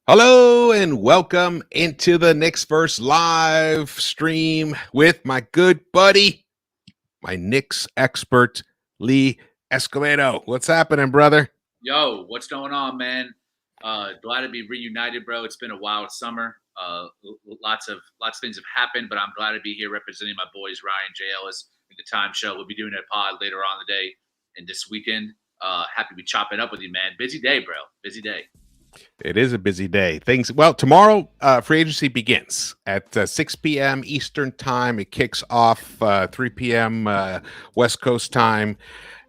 Hello and welcome into the Knicks-Verse live stream with my good buddy, my Knicks expert, Lee Escobedo. What's happening, brother? Yo, what's going on, man? Glad to be reunited, bro. It's been a wild summer. Lots of things have happened, but I'm glad to be here representing my boys Ryan J. Ellis in the Time Show. We'll be doing a pod later on today and this weekend. Happy to be chopping up with you, man. Busy day, bro. Busy day. It is a busy day. Tomorrow, free agency begins at 6 p.m. Eastern time. It kicks off 3 p.m. West Coast time.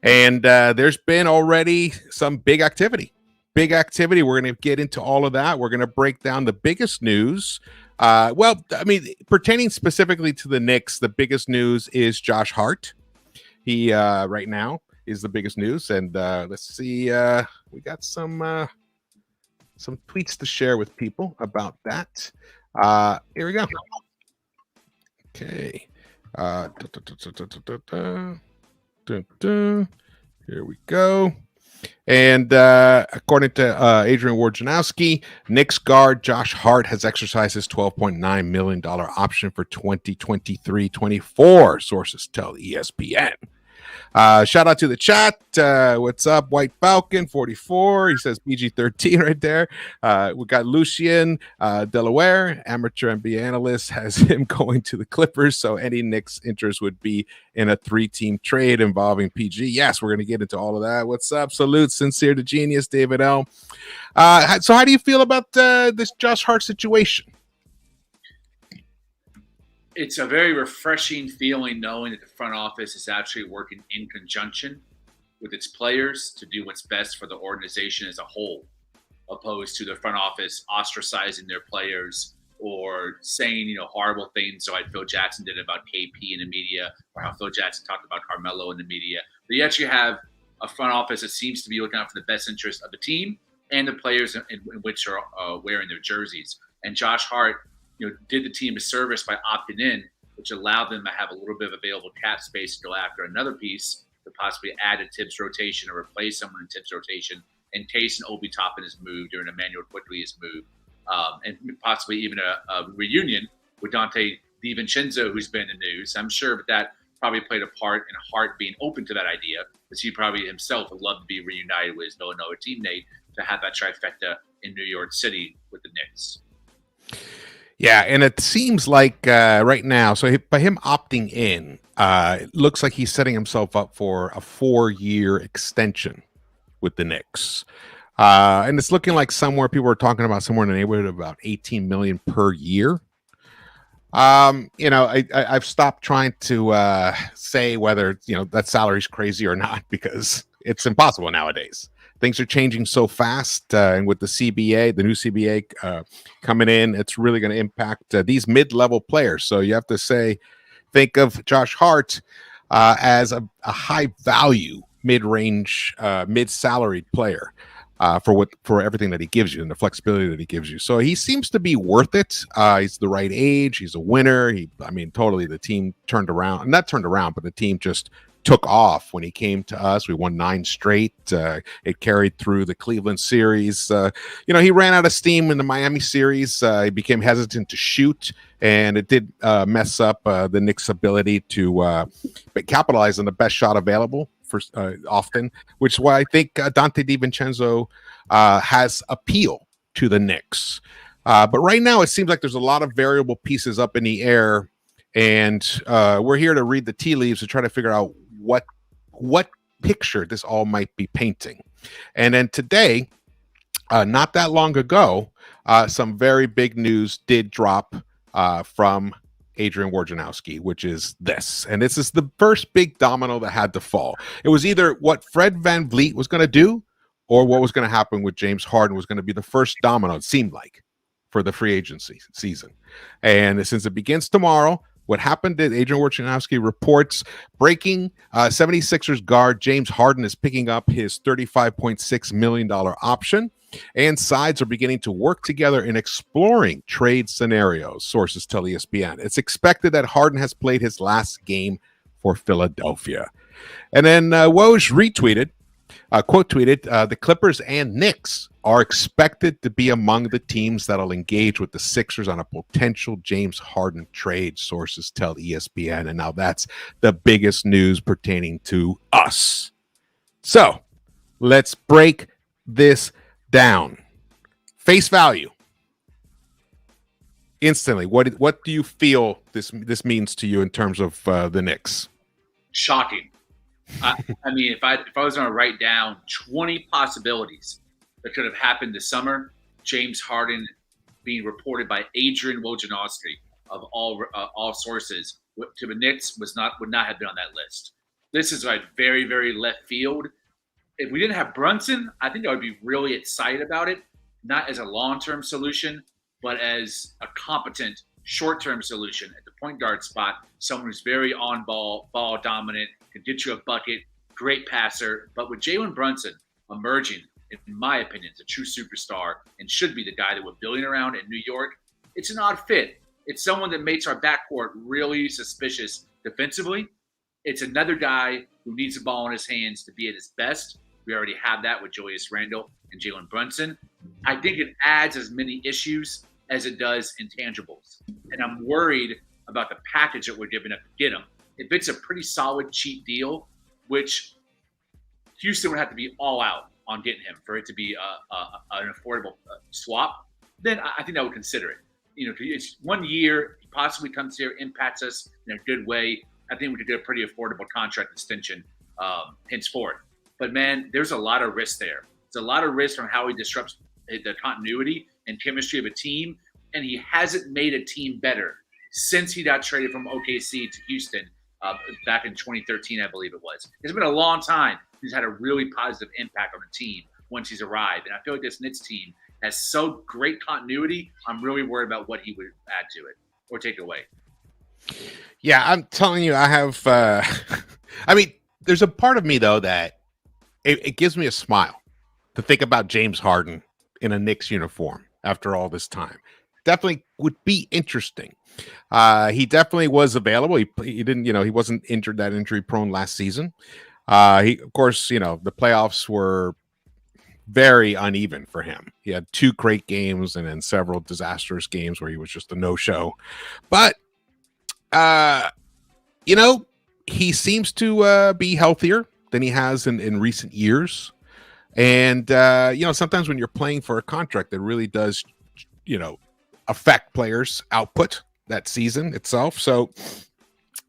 And there's been already some big activity. We're going to get into all of that. We're going to break down the biggest news. Pertaining specifically to the Knicks, the biggest news is Josh Hart. He right now is the biggest news. And let's see. We got some tweets to share with people about that. Here we go. Okay. Here we go. And according to Adrian Wojnarowski, Knicks guard Josh Hart has exercised his $12.9 million option for 2023-24, sources tell ESPN. Shout out to the chat. What's up, White Falcon 44? He says PG-13 right there. We got Lucien Delaware, amateur NBA analyst, has him going to the Clippers. So any Knicks interest would be in a 3-team trade involving PG. Yes, we're going to get into all of that. What's up? Salute, sincere to genius, David L. So how do you feel about this Josh Hart situation? It's a very refreshing feeling knowing that the front office is actually working in conjunction with its players to do what's best for the organization as a whole, opposed to the front office ostracizing their players or saying, horrible things like Phil Jackson did about KP in the media, or how Phil Jackson talked about Carmelo in the media. But you actually have a front office that seems to be looking out for the best interest of the team and the players in which are wearing their jerseys. And Josh Hart, did the team a service by opting in, which allowed them to have a little bit of available cap space to go after another piece to possibly add a Tibbs rotation or replace someone in Tibbs rotation in case an Obi Toppin is moved or an Emmanuel Quickly is moved, and possibly even a reunion with Dante DiVincenzo, who's been in the news. I'm sure that probably played a part in Hart being open to that idea, because he probably himself would love to be reunited with his Villanova teammate to have that trifecta in New York City with the Knicks. Yeah, and it seems like right now, so by him opting in, it looks like he's setting himself up for a 4-year extension with the Knicks. And it's looking like people are talking about somewhere in the neighborhood of about $18 million per year. I've stopped trying to say whether, that salary's crazy or not, because it's impossible nowadays. Things are changing so fast, and with the CBA, the new CBA coming in, it's really going to impact these mid-level players. So you have to think of Josh Hart as a high-value, mid-range, mid-salaried player for everything that he gives you and the flexibility that he gives you. So he seems to be worth it. He's the right age. He's a winner. Totally the team not turned around, but the team just took off when he came to us. We won 9 straight. It carried through the Cleveland series. He ran out of steam in the Miami series. He became hesitant to shoot, and it did mess up the Knicks' ability to capitalize on the best shot available for often, which is why I think Dante DiVincenzo has appeal to the Knicks. But right now, it seems like there's a lot of variable pieces up in the air, and we're here to read the tea leaves to try to figure out what picture this all might be painting. And then today, not that long ago, some very big news did drop from Adrian Wojnarowski, which is this. And this is the first big domino that had to fall. It was either what Fred VanVleet was going to do or what was going to happen with James Harden was going to be the first domino, it seemed like, for the free agency season. And since it begins tomorrow, what happened is Adrian Wojnarowski reports breaking 76ers guard James Harden is picking up his $35.6 million option, and sides are beginning to work together in exploring trade scenarios, sources tell ESPN. It's expected that Harden has played his last game for Philadelphia. And then Woj retweeted quote tweeted, the Clippers and Knicks are expected to be among the teams that'll engage with the Sixers on a potential James Harden trade, sources tell ESPN. And now that's the biggest news pertaining to us. So let's break this down. Face value. Instantly, what do you feel this means to you in terms of the Knicks? Shocking. I mean, if I was going to write down 20 possibilities that could have happened this summer, James Harden being reported by Adrian Wojnarowski of all sources to the Knicks would not have been on that list. This is like very, very left field. If we didn't have Brunson, I think I would be really excited about it, not as a long-term solution, but as a competent short-term solution at the point guard spot, someone who's very on-ball, ball dominant, can get you a bucket, great passer. But with Jalen Brunson emerging, in my opinion, as a true superstar and should be the guy that we're building around in New York, it's an odd fit. It's someone that makes our backcourt really suspicious defensively. It's another guy who needs the ball in his hands to be at his best. We already have that with Julius Randle and Jalen Brunson. I think it adds as many issues as it does intangibles. And I'm worried about the package that we're giving up to get him. If it's a pretty solid, cheap deal, which Houston would have to be all out on getting him for it to be an affordable swap, then I think I would consider it. You know, it's 1 year, he possibly comes here, impacts us in a good way. I think we could do a pretty affordable contract extension henceforth. But man, there's a lot of risk there. There's a lot of risk from how he disrupts the continuity and chemistry of a team, and he hasn't made a team better since he got traded from OKC to Houston back in 2013, I believe it was. It's been a long time. He's had a really positive impact on the team once he's arrived, and I feel like this Knicks team has so great continuity. I'm really worried about what he would add to it or take away. Yeah, I'm telling you, I have. I mean, there's a part of me though that it gives me a smile to think about James Harden in a Knicks uniform after all this time. Definitely would be interesting. He definitely was available. He didn't, he wasn't injured, that injury prone last season. Of course, the playoffs were very uneven for him. He had 2 great games and then several disastrous games where he was just a no-show. But, he seems to be healthier than he has in recent years. And, sometimes when you're playing for a contract that really does, affect players' output that season itself. So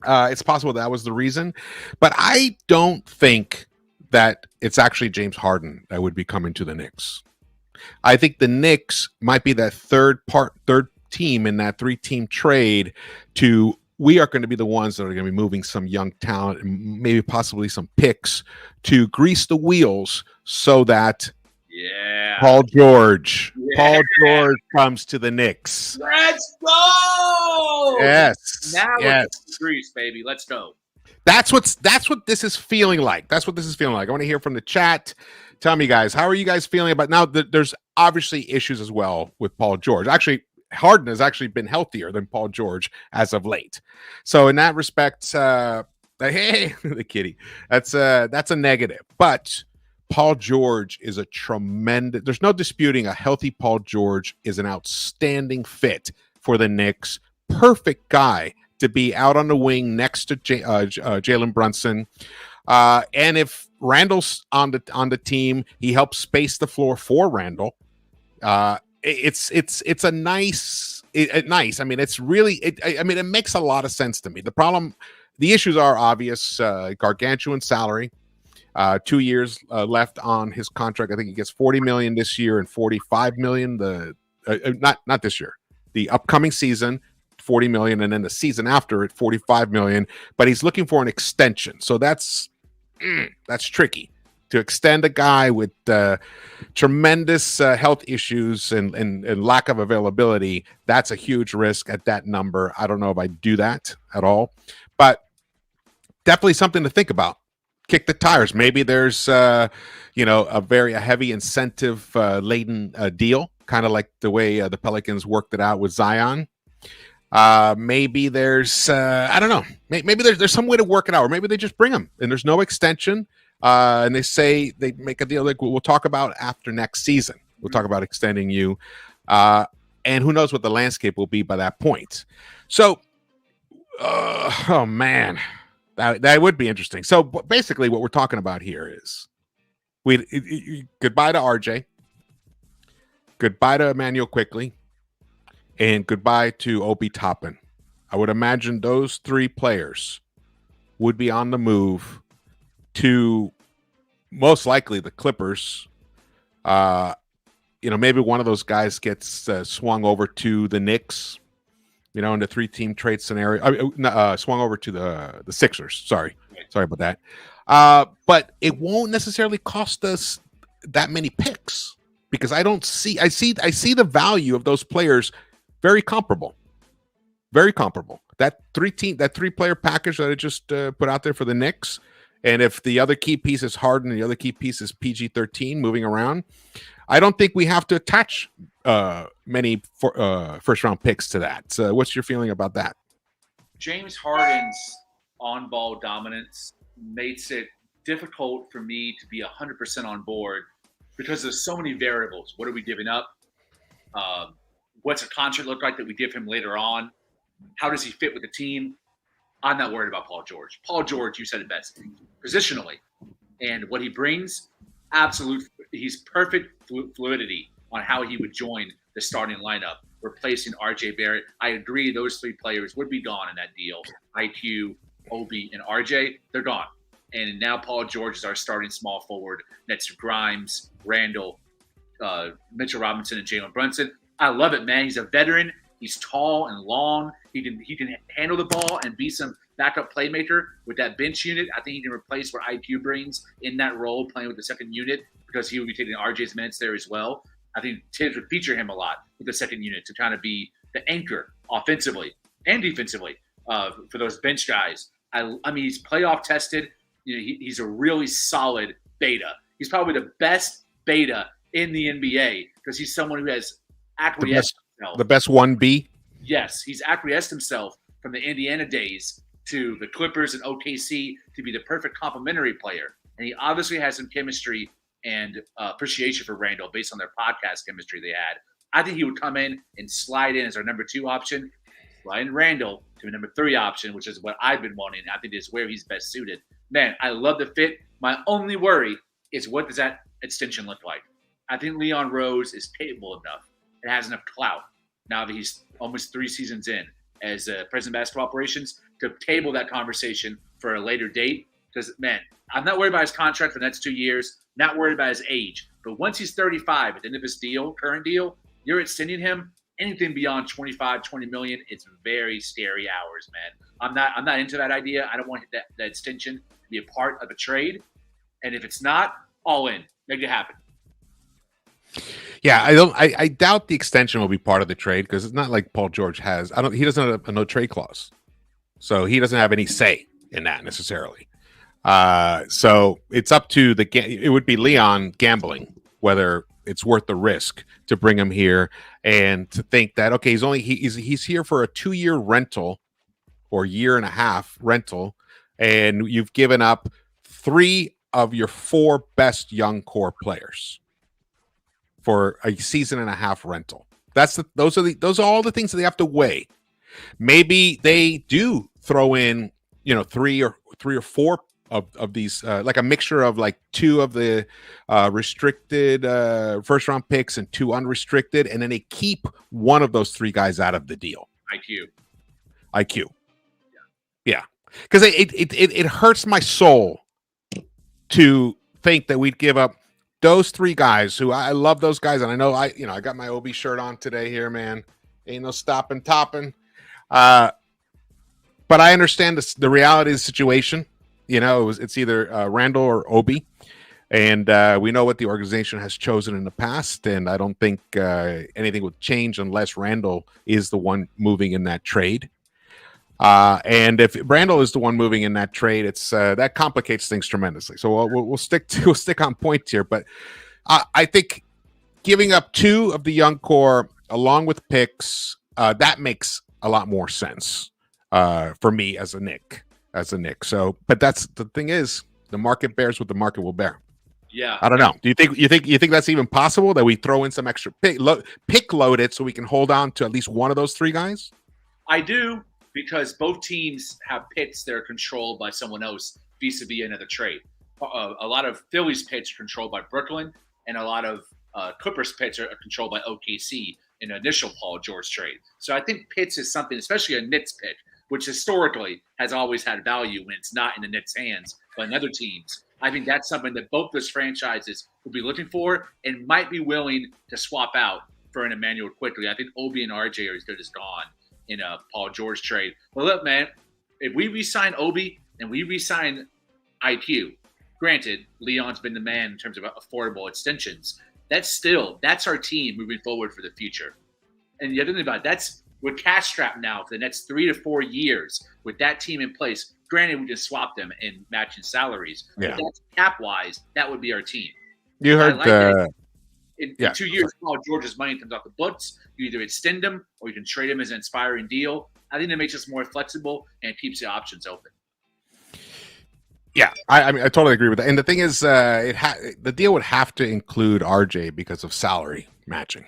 it's possible that was the reason. But I don't think that it's actually James Harden that would be coming to the Knicks. I think the Knicks might be that third team in that 3-team trade we are going to be the ones that are going to be moving some young talent and maybe possibly some picks to grease the wheels so that Paul George comes to the Knicks. Let's go. Yes. Now it's grease, baby. Let's go. That's what this is feeling like. I want to hear from the chat. Tell me, guys, how are you guys feeling about now? There's obviously issues as well with Paul George. Actually, Harden has actually been healthier than Paul George as of late. So in that respect, hey, the kitty, that's a negative. But Paul George is a tremendous. There's no disputing a healthy Paul George is an outstanding fit for the Knicks. Perfect guy to be out on the wing next to Jalen Brunson. And if Randall's on the team, he helps space the floor for Randall. It's a nice. I mean, it's really. It makes a lot of sense to me. The issues are obvious. Gargantuan salary. 2 years left on his contract. I think he gets $40 million this year and $45 million not this year. The upcoming season, $40 million, and then the season after it, $45 million. But he's looking for an extension, so that's tricky to extend a guy with tremendous health issues and lack of availability. That's a huge risk at that number. I don't know if I do that at all, but definitely something to think about. Kick the tires. Maybe there's a heavy incentive laden deal, kind of like the way the Pelicans worked it out with Zion. Maybe there's I don't know. Maybe there's some way to work it out, or maybe they just bring him and there's no extension. and they say they make a deal like we'll talk about after next season. We'll talk about extending you, and who knows what the landscape will be by that point. So, oh man, that would be interesting. So basically, what we're talking about here is goodbye to RJ, goodbye to Emmanuel Quickly, and goodbye to Obi Toppin. I would imagine those three players would be on the move to most likely the Clippers. Maybe one of those guys gets swung over to the Knicks, in the 3-team trade scenario. Swung over to the Sixers. Sorry about that. But it won't necessarily cost us that many picks because I see the value of those players very comparable. Very comparable. That 3-player package that I just put out there for the Knicks, and if the other key piece is Harden and the other key piece is PG-13 moving around, I don't think we have to attach many first-round picks to that. So what's your feeling about that? James Harden's on-ball dominance makes it difficult for me to be 100% on board because there's so many variables. What are we giving up? What's a contract look like that we give him later on? How does he fit with the team? I'm not worried about Paul George. Paul George, you said it best, positionally. And what he brings, he's perfect fluidity on how he would join the starting lineup, replacing RJ Barrett. I agree those three players would be gone in that deal. IQ, Obi, and RJ, they're gone. And now Paul George is our starting small forward next to Grimes, Randall, Mitchell Robinson, and Jalen Brunson. I love it, man. He's a veteran. He's tall and long. He can handle the ball and be some backup playmaker with that bench unit. I think he can replace what IQ brings in that role, playing with the second unit, because he will be taking RJ's minutes there as well. I think Tibbs would feature him a lot with the second unit to kind of be the anchor offensively and defensively for those bench guys. I mean, he's playoff tested. He's a really solid beta. He's probably the best beta in the NBA because he's someone who has acquiesced himself. The best 1B? Yes, he's acquiesced himself from the Indiana days to the Clippers and OKC to be the perfect complementary player. And he obviously has some chemistry and appreciation for Randall based on their podcast chemistry they had. I think he would come in and slide in as our number 2 option, slide in Randall to a number 3 option, which is what I've been wanting. I think is where he's best suited. Man, I love the fit. My only worry is what does that extension look like? I think Leon Rose is capable enough and has enough clout now that he's almost 3 seasons in as president of basketball operations to table that conversation for a later date. Because, man, I'm not worried about his contract for the next 2 years, not worried about his age. But once he's 35 at the end of his current deal, you're extending him anything beyond 25, 20 million. It's very scary hours, man. I'm not into that idea. I don't want that extension to be a part of a trade. And if it's not, all in. Make it happen. Yeah, I doubt the extension will be part of the trade because it's not like Paul George has. He doesn't have a no trade clause, so he doesn't have any say in that necessarily. So it's up to it would be Leon gambling whether it's worth the risk to bring him here and to think that okay, he's here for a 2-year rental or year and a half rental, and you've given up 3 of your 4 best young core players for a season and a half rental. Those are all the things that they have to weigh. Maybe they do throw in, 3 or 4 of these, like a mixture of like 2 of the restricted first round picks and 2 unrestricted, and then they keep one of those 3 guys out of the deal. IQ. Yeah. Because it hurts my soul to think that we'd give up those 3 guys who I love those guys. And I know I got my Obi shirt on today here, man. Ain't no stopping, topping. But I understand the reality of the situation. It's either Randall or Obi. And we know what the organization has chosen in the past. And I don't think anything would change unless Randall is the one moving in that trade. And if Randall is the one moving in that trade, it's that complicates things tremendously. So we'll stick on point here. But I think giving up 2 of the young core along with picks that makes a lot more sense for me as a Knick. So, but that's the thing is The market bears what the market will bear. Yeah, I don't know. Do you think that's even possible that we throw in some extra pick load it so we can hold on to at least one of those three guys? I do, because both teams have picks that are controlled by someone else vis-a-vis another trade. A lot of Phillies picks are controlled by Brooklyn, and a lot of Clippers picks are controlled by OKC in the initial Paul George trade. So I think Pitts is something, especially a Knicks pick, which historically has always had value when it's not in the Knicks' hands, but in other teams. I think that's something that both those franchises will be looking for and might be willing to swap out for an Emmanuel quickly. I think Obi and RJ are as good as gone in a Paul George trade. But look, man, if we re-sign Obi and we re-sign IQ, granted, Leon's been the man in terms of affordable extensions. That's our team moving forward for the future. And the other thing about it, we're cash strapped now for the next 3 to 4 years with that team in place. Granted, we just swap them in matching salaries. Yeah. But that's cap-wise, that would be our team. You heard in 2 years, Paul George's money comes off the books. You either extend him or you can trade him as an inspiring deal. I think that makes us more flexible and keeps the options open. Yeah, I mean, I totally agree with that. And the thing is, the deal would have to include RJ because of salary matching,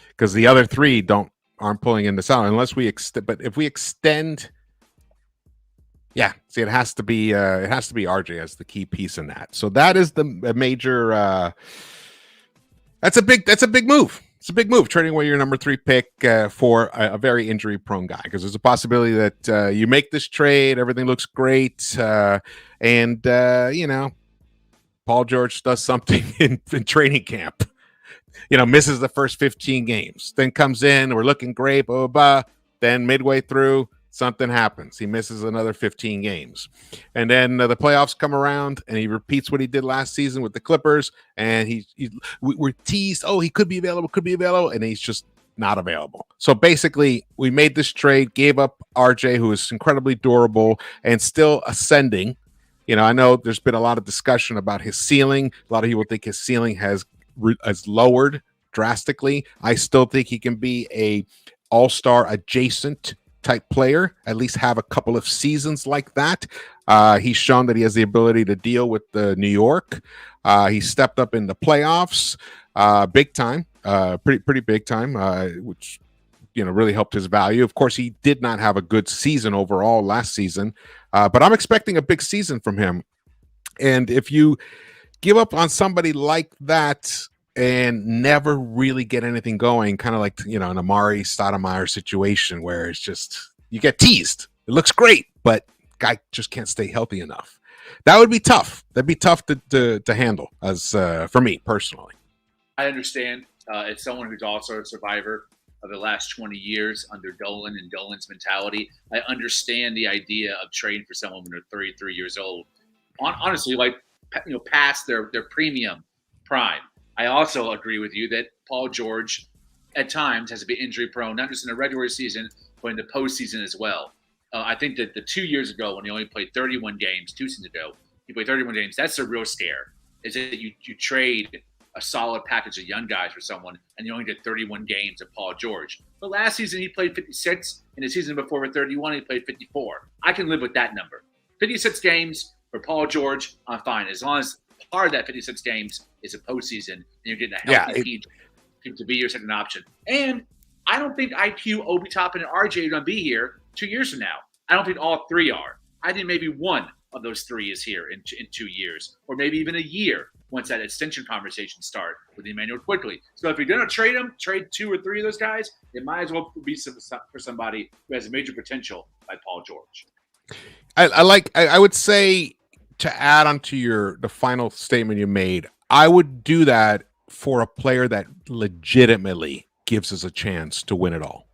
because the other three aren't pulling in the salary unless we extend. But if we extend, yeah, see, it has to be RJ as the key piece in that. So that is the major. That's a big move. It's a big move, trading away your number 3 pick for a very injury-prone guy, because there's a possibility that you make this trade, everything looks great, and Paul George does something in training camp, misses the first 15 games, then comes in, we're looking great, blah, blah, blah. Then midway through, something happens. He misses another 15 games. And then the playoffs come around and he repeats what he did last season with the Clippers. And we're teased, he could be available. And he's just not available. So basically, we made this trade, gave up RJ, who is incredibly durable and still ascending. I know there's been a lot of discussion about his ceiling. A lot of people think his ceiling has lowered drastically. I still think he can be a all-star adjacent type player, at least have a couple of seasons like that. He's shown that he has the ability to deal with the New York. He stepped up in the playoffs, big time, pretty big time, which really helped his value. Of course, he did not have a good season overall last season, but I'm expecting a big season from him. And if you give up on somebody like that and never really get anything going, kind of like, an Amari Stoudemire situation where it's just, you get teased. It looks great, but guy just can't stay healthy enough. That would be tough. That'd be tough to handle as for me personally. I understand. As someone who's also a survivor of the last 20 years under Dolan and Dolan's mentality, I understand the idea of trading for someone when they're 33 years old. Honestly, past their premium prime. I also agree with you that Paul George at times has to be injury prone, not just in the regular season, but in the postseason as well. I think that the 2 years ago, when he only played 31 games, 2 seasons ago, he played 31 games. That's a real scare, is that you trade a solid package of young guys for someone and you only did 31 games of Paul George. But last season, he played 56. In the season before with 31, he played 54. I can live with that number. 56 games for Paul George, I'm fine. As long as part of that 56 games is a postseason and you're getting a healthy team to be your second option. And I don't think IQ, Obi Toppin, and RJ are going to be here 2 years from now. I don't think all three are. I think maybe one of those three is here in 2 years, or maybe even a year once that extension conversation starts with Emmanuel quickly. So if you're going to trade them, trade 2 or 3 of those guys, it might as well be for somebody who has a major potential like Paul George. I would say, to add on to the final statement you made, I would do that for a player that legitimately gives us a chance to win it all.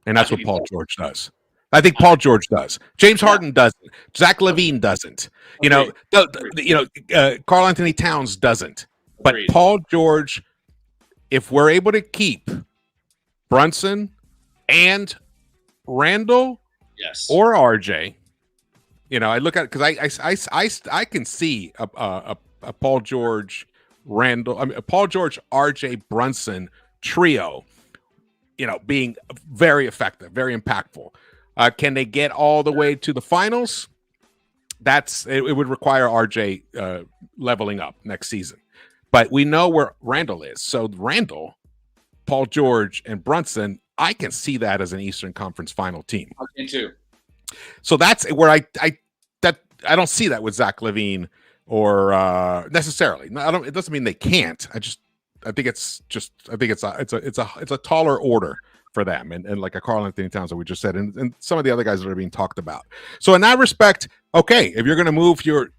And that's what Paul George does. I think Paul George does. James Harden doesn't. Zach LaVine doesn't. Karl Anthony Towns doesn't. But Paul George, if we're able to keep Brunson and Randall, or RJ, I look at it because I can see a Paul George, Paul George, RJ, Brunson trio, being very effective, very impactful. Can they get all the way to the finals? it would require RJ leveling up next season. But we know where Randall is. So Randall, Paul George, and Brunson, I can see that as an Eastern Conference final team. I can too. So that's where I don't see that with Zach LaVine or necessarily. No, it doesn't mean they can't. I think it's a taller order for them, and like a Karl Anthony Towns that we just said, and some of the other guys that are being talked about. So in that respect, okay, if you're going to move if you're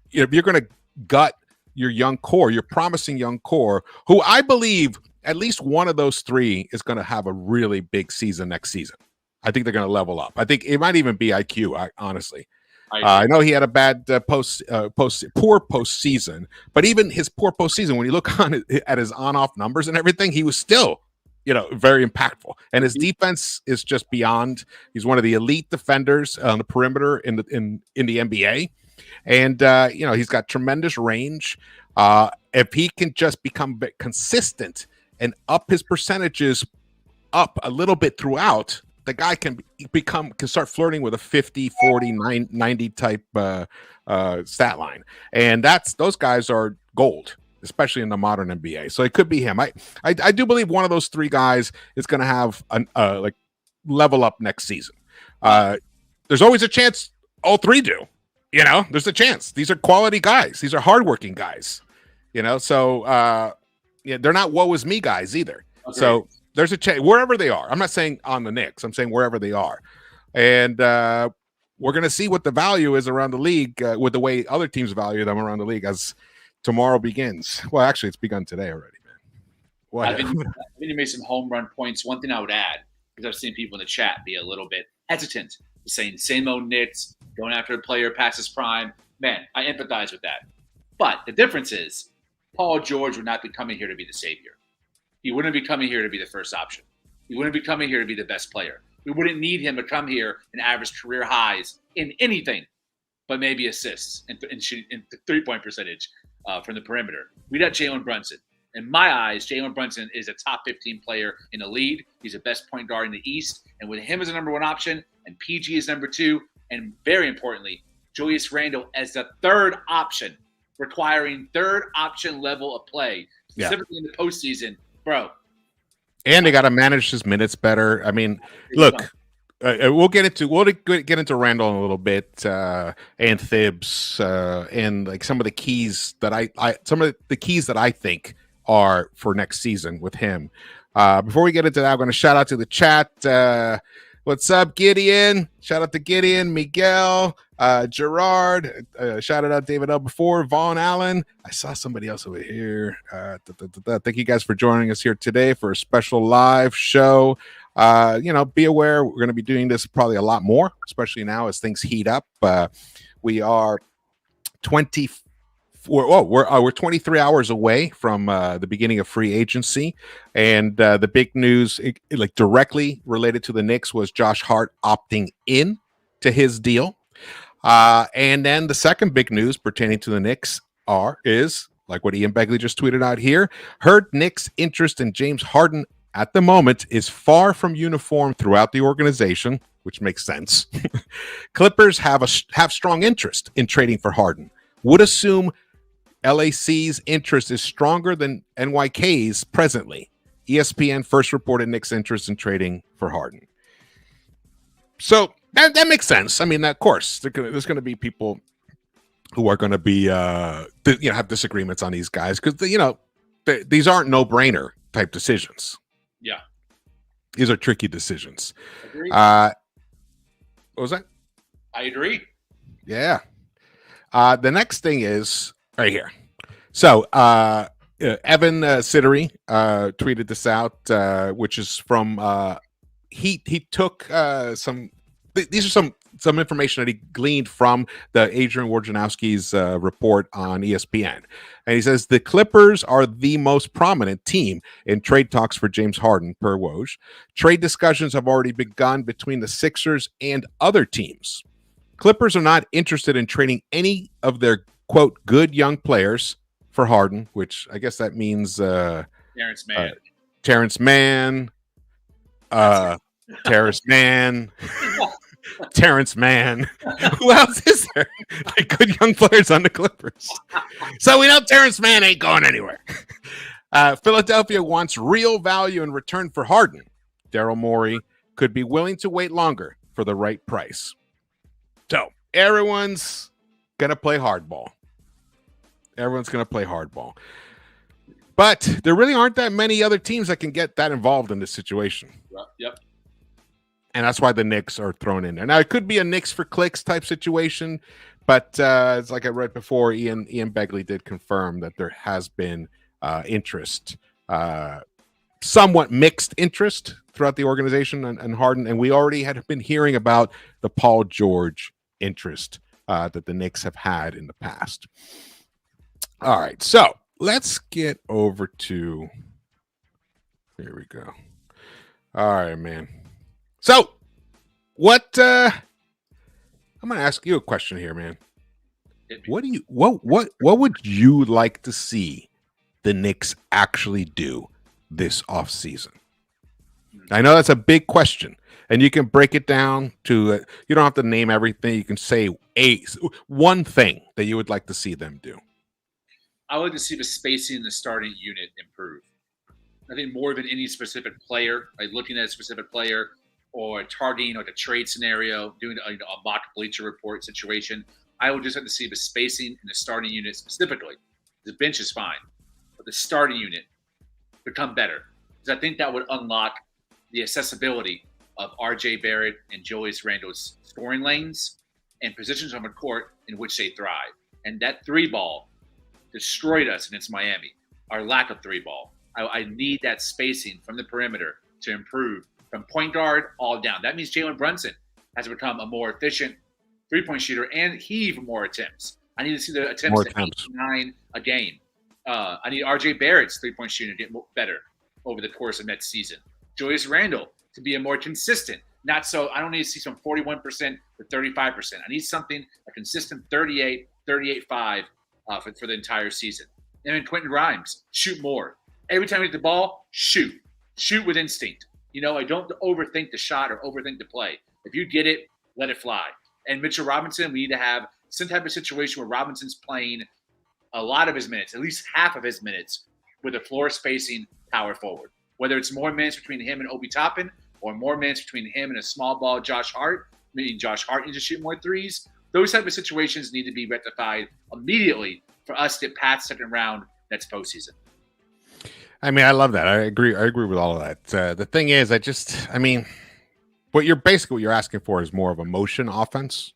going to gut your young core, your promising young core, who I believe at least one of those three is going to have a really big season next season. I think they're going to level up. I think it might even be IQ. Honestly, I know he had a bad poor postseason, but even his poor postseason, when you look at his on-off numbers and everything, he was still, very impactful. And his defense is just beyond. He's one of the elite defenders on the perimeter in the NBA, and he's got tremendous range. If he can just become consistent and up his percentages up a little bit throughout, the guy can start flirting with a 50, 40, 90 type stat line. And those guys are gold, especially in the modern NBA. So it could be him. I do believe one of those three guys is going to have like level up next season. There's always a chance all three do. There's a chance. These are quality guys. These are hardworking guys. So they're not woe is me guys either. Okay. So there's a chance wherever they are. I'm not saying on the Knicks. I'm saying wherever they are. And we're going to see what the value is around the league with the way other teams value them around the league as tomorrow begins. Well, actually, it's begun today already, man. I think you made some home run points. One thing I would add, because I've seen people in the chat be a little bit hesitant, saying same old Knicks, going after a player past his prime. Man, I empathize with that. But the difference is Paul George would not be coming here to be the savior. He wouldn't be coming here to be the first option. He wouldn't be coming here to be the best player. We wouldn't need him to come here and average career highs in anything but maybe assists and three-point percentage from the perimeter. We'd have Jalen Brunson. In my eyes, Jalen Brunson is a top 15 player in the league. He's the best point guard in the East. And with him as a number one option and PG as number two, and very importantly, Julius Randle as the third option, requiring third option level of play, specifically in the postseason, bro. And they got to manage his minutes better. I mean, look, we'll get into Randle in a little bit, and Thibs, and like some of the keys that I think are for next season with him. Before we get into that, I'm going to shout out to the chat. What's up, Gideon? Shout out to Gideon, Miguel, Gerard. Shouted out David L. before, Vaughn Allen. I saw somebody else over here. Thank you guys for joining us here today for a special live show. Be aware we're going to be doing this probably a lot more, especially now as things heat up. We are 23 hours away from the beginning of free agency, and the big news, like directly related to the Knicks, was Josh Hart opting in to his deal. And then the second big news pertaining to the Knicks is like what Ian Begley just tweeted out here. Heard Knicks' interest in James Harden at the moment is far from uniform throughout the organization, which makes sense. Clippers have strong interest in trading for Harden. Would assume LAC's interest is stronger than NYK's presently. ESPN first reported Knicks' interest in trading for Harden. So that makes sense. I mean, of course, there's going to be people who are going to be, have disagreements on these guys because, these aren't no-brainer type decisions. Yeah. These are tricky decisions. Agreed. What was that? I agree. Yeah. The next thing is right here. So Evan Siddery tweeted this out, which is from he took some. These are some information that he gleaned from the Adrian Wojnarowski's report on ESPN, and he says the Clippers are the most prominent team in trade talks for James Harden, per Woj. Trade discussions have already begun between the Sixers and other teams. Clippers are not interested in trading any of their, quote, good young players for Harden, which I guess that means Terrence Mann. Terrence Mann. Terrence Mann. Who else is there? Like good young players on the Clippers. So we know Terrence Mann ain't going anywhere. Philadelphia wants real value in return for Harden. Daryl Morey could be willing to wait longer for the right price. So everyone's going to play hardball. Everyone's going to play hardball. But there really aren't that many other teams that can get that involved in this situation. Yep. And that's why the Knicks are thrown in there. Now, it could be a Knicks for clicks type situation, but it's like I read before, Ian Begley did confirm that there has been interest, somewhat mixed interest throughout the organization and Harden. And we already had been hearing about the Paul George interest that the Knicks have had in the past. All right, so let's get over to, here we go. All right, man. So what, I'm going to ask you a question here, man. What would you like to see the Knicks actually do this offseason? I know that's a big question, and you can break it down to, you don't have to name everything. You can say one thing that you would like to see them do. I would like to see the spacing in the starting unit improve. I think more than any specific player, like looking at a specific player or targeting like a trade scenario, doing a mock Bleacher Report situation, I would just like to see the spacing in the starting unit specifically. The bench is fine, but the starting unit become better, because I think that would unlock the accessibility of R.J. Barrett and Julius Randle's scoring lanes and positions on the court in which they thrive. And that three ball destroyed us against Miami, our lack of three ball. I need that spacing from the perimeter to improve from point guard all down. That means Jalen Brunson has become a more efficient three-point shooter and heave more attempts. I need to see the attempts to 8-9 a game. I need R.J. Barrett's three-point shooting to get better over the course of next season. Julius Randle to be a more consistent, not so, I don't need to see some 41% to 35%. I need something, a consistent 38, 38.5 for the entire season. And then Quentin Grimes, shoot more. Every time you get the ball, shoot. Shoot with instinct. I don't overthink the shot or overthink the play. If you get it, let it fly. And Mitchell Robinson, we need to have some type of situation where Robinson's playing a lot of his minutes, at least half of his minutes, with a floor spacing power forward. Whether it's more minutes between him and Obi Toppin or more minutes between him and a small ball Josh Hart, meaning Josh Hart needs to shoot more threes. Those type of situations need to be rectified immediately for us to get past second round next postseason. I mean, I love that. I agree with all of that. The thing is, what you're asking for is more of a motion offense,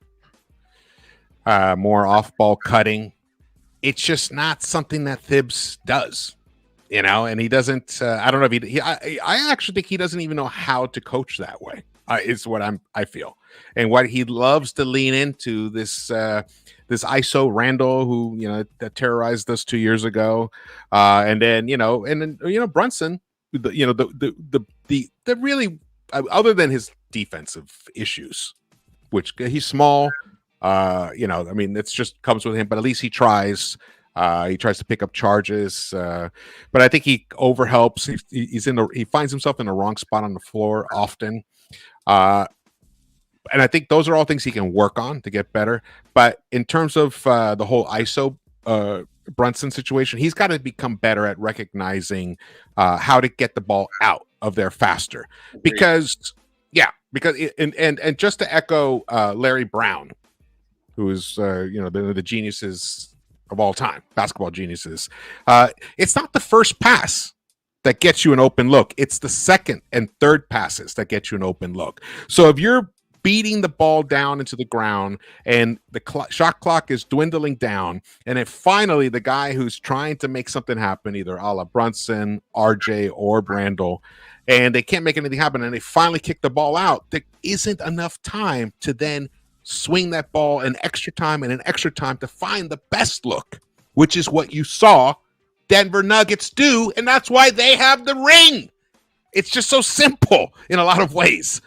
more off-ball cutting. It's just not something that Thibs does, and he doesn't. I don't know if I actually think he doesn't even know how to coach that way. Is what I feel, and what he loves to lean into this ISO Randall, who that terrorized us 2 years ago, and then Brunson, the really, other than his defensive issues, which he's small, it's just comes with him, but at least he tries. He tries to pick up charges, but I think he overhelps. He finds himself in the wrong spot on the floor often. And I think those are all things he can work on to get better. But in terms of the whole ISO Brunson situation, he's got to become better at recognizing how to get the ball out of there faster. Because just to echo Larry Brown, who is the geniuses of all time, basketball geniuses, it's not the first pass that gets you an open look. It's the second and third passes that get you an open look. So if you're beating the ball down into the ground and the shot clock is dwindling down, and then finally the guy who's trying to make something happen, either a la Brunson, RJ, or Randall, and they can't make anything happen, and they finally kick the ball out, there isn't enough time to then swing that ball an extra time to find the best look, which is what you saw Denver Nuggets do, and that's why they have the ring. It's just so simple in a lot of ways,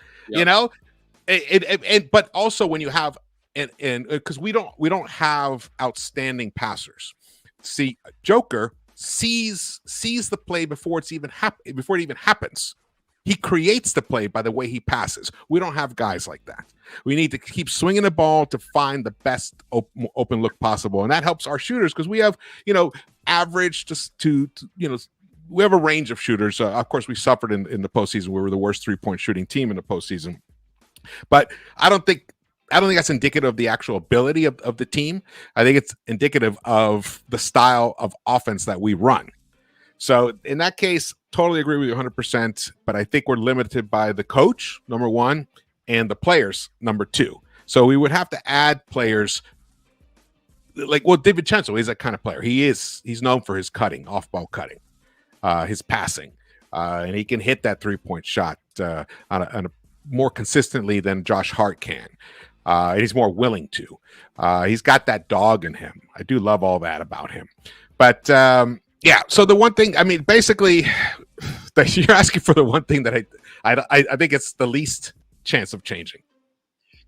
but also when you have and because we don't have outstanding passers. See, Joker sees the play before it even happens. He creates the play by the way he passes. We don't have guys like that. We need to keep swinging the ball to find the best open look possible, and that helps our shooters because we have, average to we have a range of shooters. Of course, we suffered in the postseason. We were the worst 3-point shooting team in the postseason, but I don't think that's indicative of the actual ability of the team. I think it's indicative of the style of offense that we run. So in that case, totally agree with you 100%, but I think we're limited by the coach, number one, and the players, number two. So we would have to add players like, DiVincenzo is that kind of player. He's known for his cutting, off-ball cutting, his passing, and he can hit that 3-point shot on a more consistently than Josh Hart can. And he's more willing to. He's got that dog in him. I do love all that about him. But yeah, so the one thing, I mean, basically, you're asking for the one thing that I think it's the least chance of changing,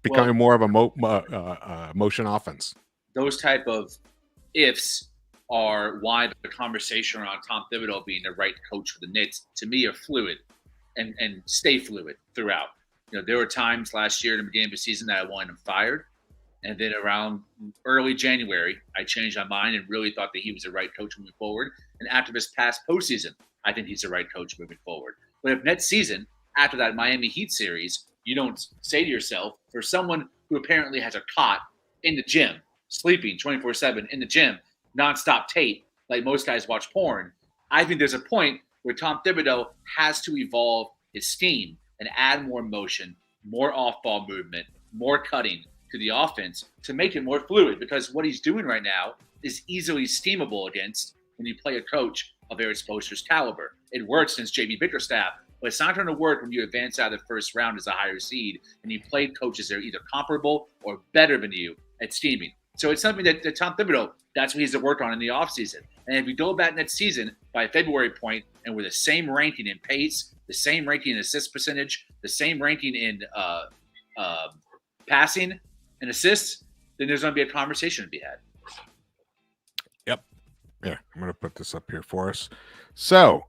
becoming more of a motion offense. Those type of ifs are why the conversation around Tom Thibodeau being the right coach for the Knicks, to me, are fluid and stay fluid throughout. There were times last year in the beginning of the season that I wanted him fired. And then around early January, I changed my mind and really thought that he was the right coach moving forward. And after this past postseason, I think he's the right coach moving forward. But if next season, after that Miami Heat series, you don't say to yourself, for someone who apparently has a cot in the gym, sleeping 24/7 in the gym, nonstop tape, like most guys watch porn, I think there's a point where Tom Thibodeau has to evolve his scheme and add more motion, more off-ball movement, more cutting to the offense to make it more fluid, because what he's doing right now is easily schemable against when you play a coach of Eric Spoelstra's caliber. It worked since J.B. Bickerstaff, but it's not going to work when you advance out of the first round as a higher seed and you played coaches that are either comparable or better than you at scheming. So it's something that Tom Thibodeau, that's what he's to work on in the offseason. And if we go back next season by February point and we're the same ranking in pace, the same ranking in assist percentage, the same ranking in passing and assists, then there's going to be a conversation to be had. Yep. Yeah, I'm going to put this up here for us. So,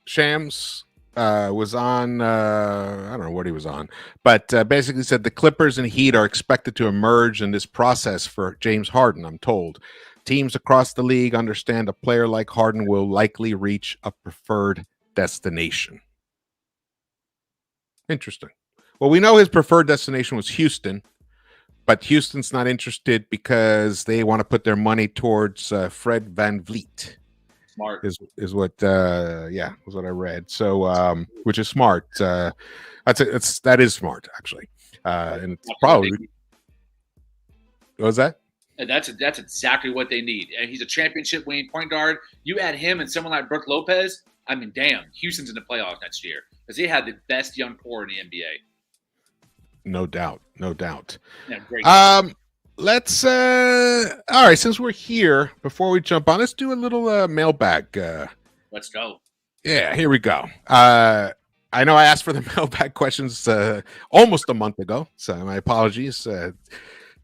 Shams was on, I don't know what he was on, but basically said the Clippers and Heat are expected to emerge in this process for James Harden, I'm told. Teams across the league understand a player like Harden will likely reach a preferred destination. Interesting. Well, we know his preferred destination was Houston, but Houston's not interested because they want to put their money towards Fred VanVleet. Smart is what was what I read. So which is smart. That is smart actually. And it's probably what was that? And that's exactly what they need. And he's a championship winning point guard. You add him and someone like Brook Lopez, I mean, damn, Houston's in the playoffs next year because they had the best young core in the NBA. No doubt. Yeah, great. Let's all right, since we're here, before we jump on, let's do a little mailbag. Let's go. Yeah, here we go. I know I asked for the mailbag questions almost a month ago, so my apologies.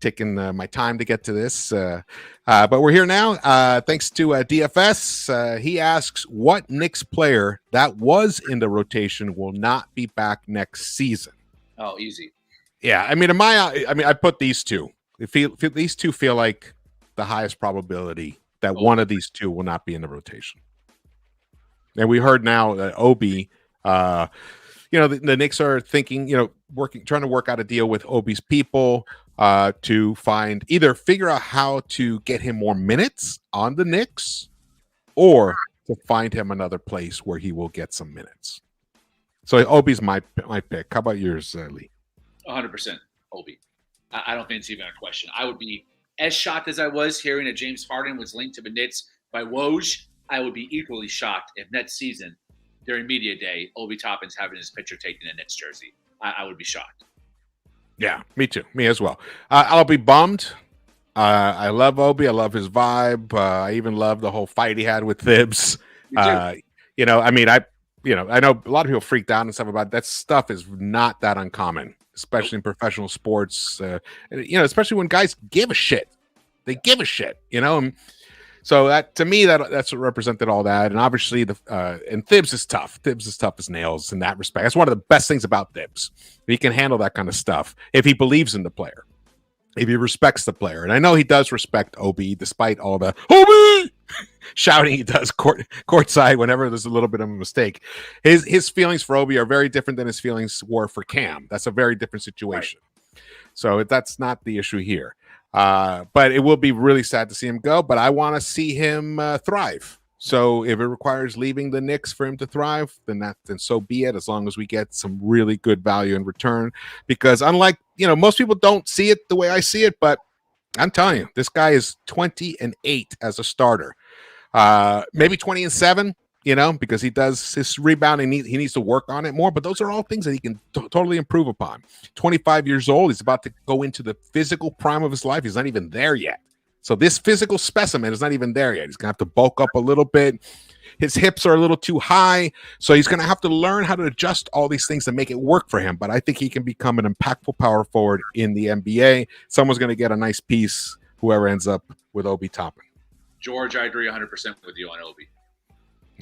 Taking my time to get to this, but we're here now. Thanks to DFS. He asks, what Knicks player that was in the rotation will not be back next season? Oh, easy. Yeah, I mean, I put these two. These two feel like the highest probability that one of these two will not be in the rotation. And we heard now that Obi, the Knicks are thinking, trying to work out a deal with Obi's people to figure out how to get him more minutes on the Knicks, or to find him another place where he will get some minutes. So Obi's my pick. How about yours, Lee? 100% Obi. I don't think it's even a question. I would be as shocked as I was hearing that James Harden was linked to the Knicks by Woj. I would be equally shocked if next season, during media day, Obi Toppin's having his picture taken in a Knicks jersey. I would be shocked. Yeah, me too. Me as well. I'll be bummed. I love Obi. I love his vibe. I even love the whole fight he had with Thibs. I know a lot of people freaked out and stuff about it. That stuff is not that uncommon, especially in professional sports. Especially when guys give a shit. They give a shit, So that to me, that's what represented all that. And obviously and Thibs is tough. Thibs is tough as nails in that respect. That's one of the best things about Thibs. He can handle that kind of stuff if he believes in the player, if he respects the player. And I know he does respect Obi, despite all the Obi shouting he does courtside whenever there's a little bit of a mistake. His feelings for Obi are very different than his feelings were for Cam. That's a very different situation. Right. So that's not the issue here. But it will be really sad to see him go. But I want to see him thrive. So if it requires leaving the Knicks for him to thrive, then so be it, as long as we get some really good value in return. Because unlike, most people don't see it the way I see it, but I'm telling you, this guy is 20-8 as a starter. Maybe 20-7, because he does his rebounding. He needs to work on it more, but those are all things that he can totally improve upon. 25 years old. He's about to go into the physical prime of his life. He's not even there yet. So this physical specimen is not even there yet. He's going to have to bulk up a little bit. His hips are a little too high. So he's going to have to learn how to adjust all these things to make it work for him. But I think he can become an impactful power forward in the NBA. Someone's going to get a nice piece, whoever ends up with Obi Toppin. George, I agree 100% with you on Obi.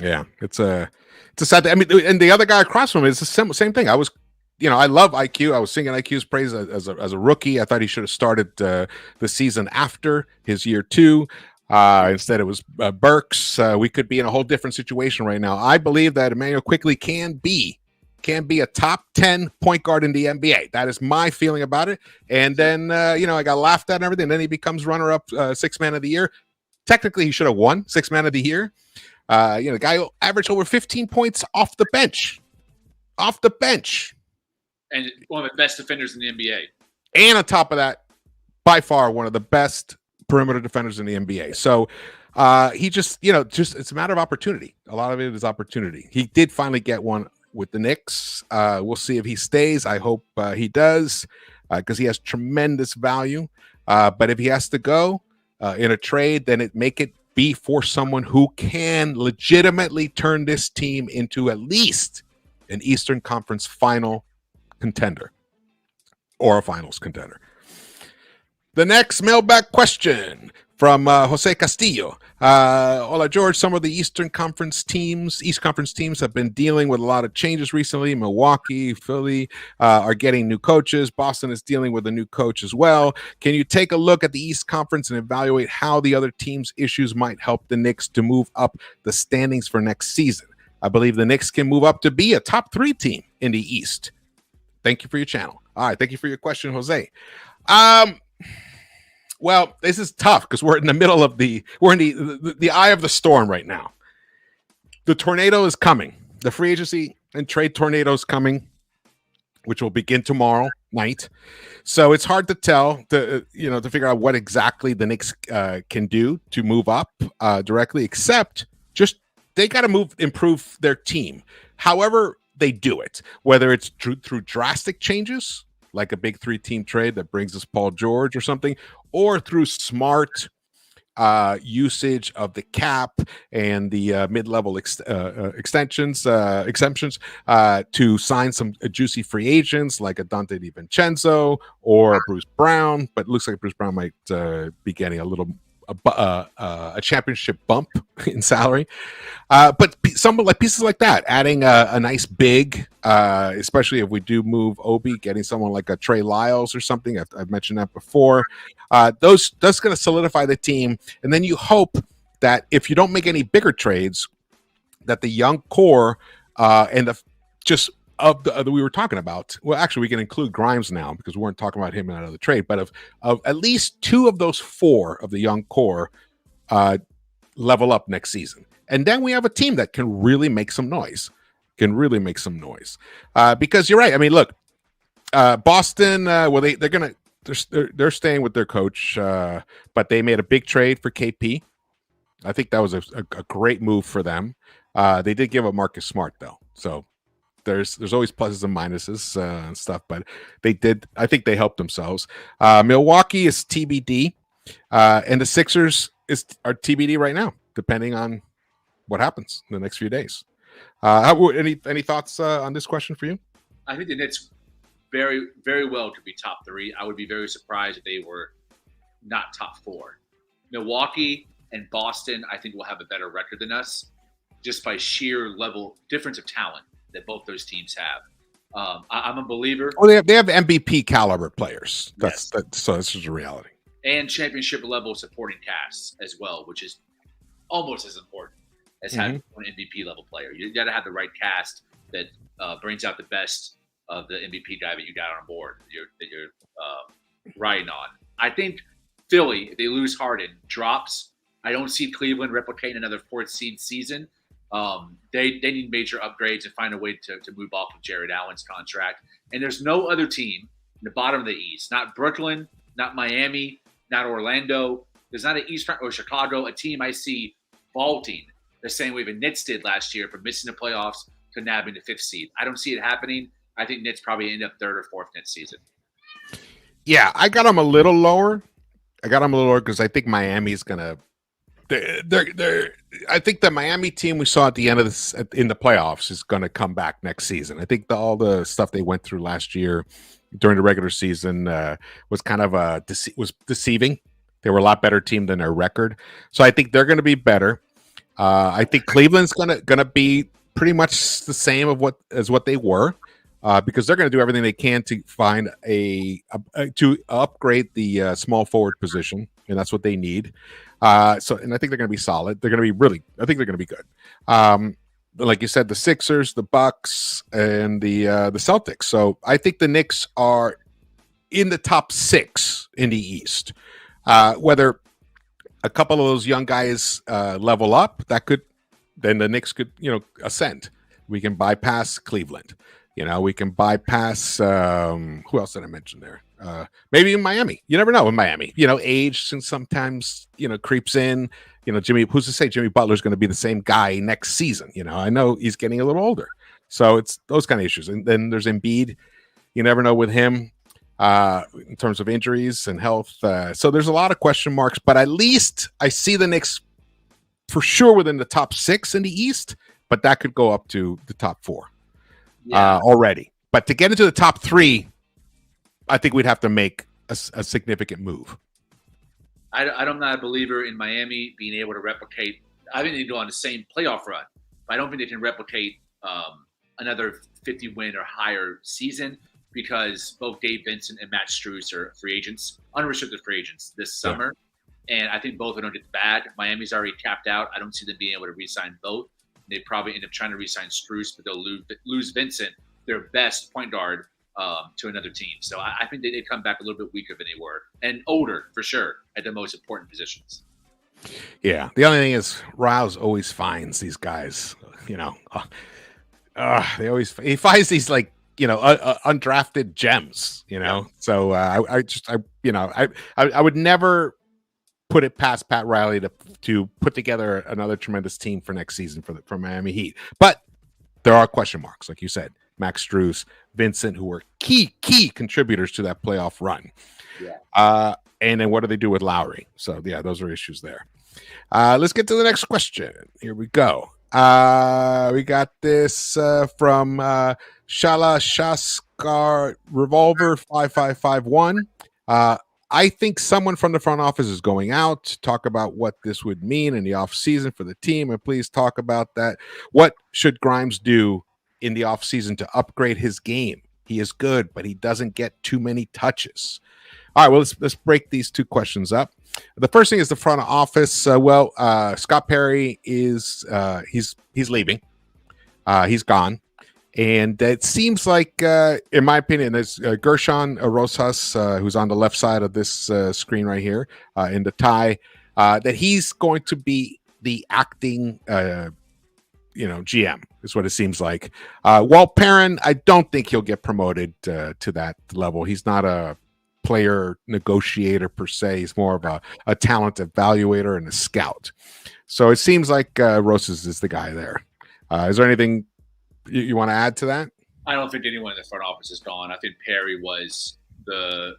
Yeah, it's a sad thing. I mean, and the other guy across from him is the same thing. I love IQ. I was singing IQ's praise as a rookie. I thought he should have started the season after his year 2. Instead, it was Burks. We could be in a whole different situation right now. I believe that Immanuel Quickley can be a top 10 point guard in the NBA. That is my feeling about it. And then, I got laughed at and everything. Then he becomes runner-up 6th man of the year. Technically, he should have won 6th man of the year. The guy will average over 15 points off the bench. And one of the best defenders in the NBA. And on top of that, by far one of the best perimeter defenders in the NBA. So he just it's a matter of opportunity. A lot of it is opportunity. He did finally get one with the Knicks. We'll see if he stays. I hope he does, because he has tremendous value. But if he has to go in a trade, then make it be for someone who can legitimately turn this team into at least an Eastern Conference final contender or a finals contender. The next mailbag question from Jose Castillo. Hola, George. Some of the East Conference teams have been dealing with a lot of changes recently. Milwaukee, Philly are getting new coaches. Boston is dealing with a new coach as well. Can you take a look at the East Conference and evaluate how the other teams' issues might help the Knicks to move up the standings for next season? I believe the Knicks can move up to be a top 3 team in the East. Thank you for your channel. All right. Thank you for your question, Jose. Well, this is tough because we're in the middle of the eye of the storm right now. The tornado is coming. The free agency and trade tornado is coming, which will begin tomorrow night. So it's hard to tell to figure out what exactly the Knicks can do to move up directly, except just they got to improve their team. However they do it, whether it's through drastic changes, like a big 3-team trade that brings us Paul George or something, or through smart usage of the cap and the mid-level exemptions to sign some juicy free agents like a Dante DiVincenzo or Bruce Brown. But it looks like Bruce Brown might be getting a championship bump in salary. But some like pieces like that, adding a nice big, especially if we do move Obi, getting someone like a Trey Lyles or something. I've mentioned that before. That's going to solidify the team. And then you hope that if you don't make any bigger trades, that the young core and we were talking about, well, actually we can include Grimes now because we weren't talking about him in another trade, but of at least 2 of those 4 of the young core level up next season. And then we have a team that can really make some noise. Because you're right. I mean, look, Boston, they're staying with their coach, but they made a big trade for KP. I think that was a great move for them. They did give up Marcus Smart though. So there's always pluses and minuses and stuff, but I think they helped themselves. Milwaukee is TBD, and the Sixers are TBD right now, depending on what happens in the next few days. Any thoughts on this question for you? I think the Knicks very, very well could be top 3. I would be very surprised if they were not top 4. Milwaukee, and Boston, I think, will have a better record than us just by sheer level difference of talent that both those teams have. I'm a believer. Oh, they have MVP caliber players. Yes. So this is a reality. And championship level supporting casts as well, which is almost as important as having an MVP level player. You got to have the right cast that brings out the best of the MVP guy that you got on board that you're riding on. I think Philly, if they lose Harden, drops. I don't see Cleveland replicating another fourth seed season. They need major upgrades and find a way to move off of Jared Allen's contract. And there's no other team in the bottom of the East, not Brooklyn, not Miami, not Orlando. There's not an East or Chicago, a team I see vaulting the same way the Knicks did last year from missing the playoffs to nabbing the fifth seed. I don't see it happening. I think Knicks probably end up third or fourth next season. Yeah, I got them a little lower. Because I think Miami's gonna. I think the Miami team we saw at the end of this in the playoffs is going to come back next season. I think all the stuff they went through last year during the regular season was kind of was deceiving. They were a lot better team than their record, so I think they're going to be better. I think Cleveland's gonna be pretty much the same as what they were, because they're going to do everything they can to find to upgrade the small forward position, and that's what they need. And I think they're going to be solid. They're going to be I think they're going to be good. Like you said, the Sixers, the Bucks, and the Celtics. So I think the Knicks are in the top 6 in the East. Whether a couple of those young guys level up, then the Knicks could, ascend. We can bypass Cleveland. We can bypass who else did I mention there? Maybe in Miami. You never know in Miami. Age and sometimes creeps in. Who's to say Jimmy Butler's going to be the same guy next season? I know he's getting a little older, so it's those kind of issues. And then there's Embiid. You never know with him in terms of injuries and health. So there's a lot of question marks. But at least I see the Knicks for sure within the top 6 in the East. But that could go up to the top 4 already. But to get into the top 3. I think we'd have to make a significant move. I'm not a believer in Miami being able to replicate. I think they can go on the same playoff run, but I don't think they can replicate another 50 win or higher season because both Dave Vincent and Matt Strus are free agents, unrestricted free agents this summer. And I think both of them get the bag. Miami's already capped out. I don't see them being able to re-sign both. They probably end up trying to re-sign Strus, but they'll lose Vincent, their best point guard, to another team. So I think they come back a little bit weaker than they were and older for sure at the most important positions. Yeah. The only thing is Riles always finds these guys, he finds these undrafted gems, So I would never put it past Pat Riley to put together another tremendous team for next season for Miami Heat. But there are question marks, like you said. Max Strus, Vincent, who were key contributors to that playoff run. Yeah. And then what do they do with Lowry? So, yeah, those are issues there. Let's get to the next question. Here we go. We got this from Shala Shaskar Revolver 5551. I think someone from the front office is going out to talk about what this would mean in the offseason for the team. And please talk about that. What should Grimes do in the offseason to upgrade his game? He is good, but he doesn't get too many touches. All right, well, let's break these two questions up. The first thing is the front office. Scott Perry is he's leaving. He's gone. And it seems like, in my opinion, there's Gershon Rosas, who's on the left side of this screen right here in the tie, that he's going to be the acting GM is what it seems like. Walt Perrin, I don't think he'll get promoted to that level. He's not a player negotiator per se. He's more of a talent evaluator and a scout. So it seems like Rosas is the guy there. Is there anything you want to add to that? I don't think anyone in the front office is gone. I think Perry was the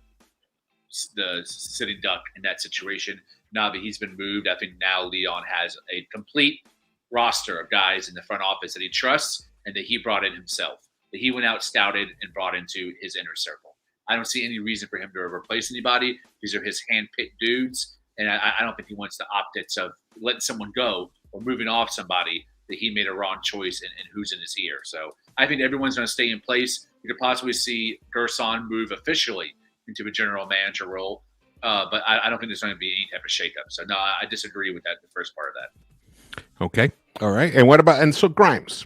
sitting duck in that situation. Now that he's been moved, I think now Leon has a complete roster of guys in the front office that he trusts and that he brought in himself, that he went out, scouted, and brought into his inner circle. I don't see any reason for him to replace anybody. These are his hand-picked dudes, and I don't think he wants the optics of letting someone go or moving off somebody that he made a wrong choice in who's in his ear. So I think everyone's going to stay in place. You could possibly see Gerson move officially into a general manager role, but I don't think there's going to be any type of shakeup. So no, I disagree with that. The first part of that. Okay, all right. And what about so Grimes?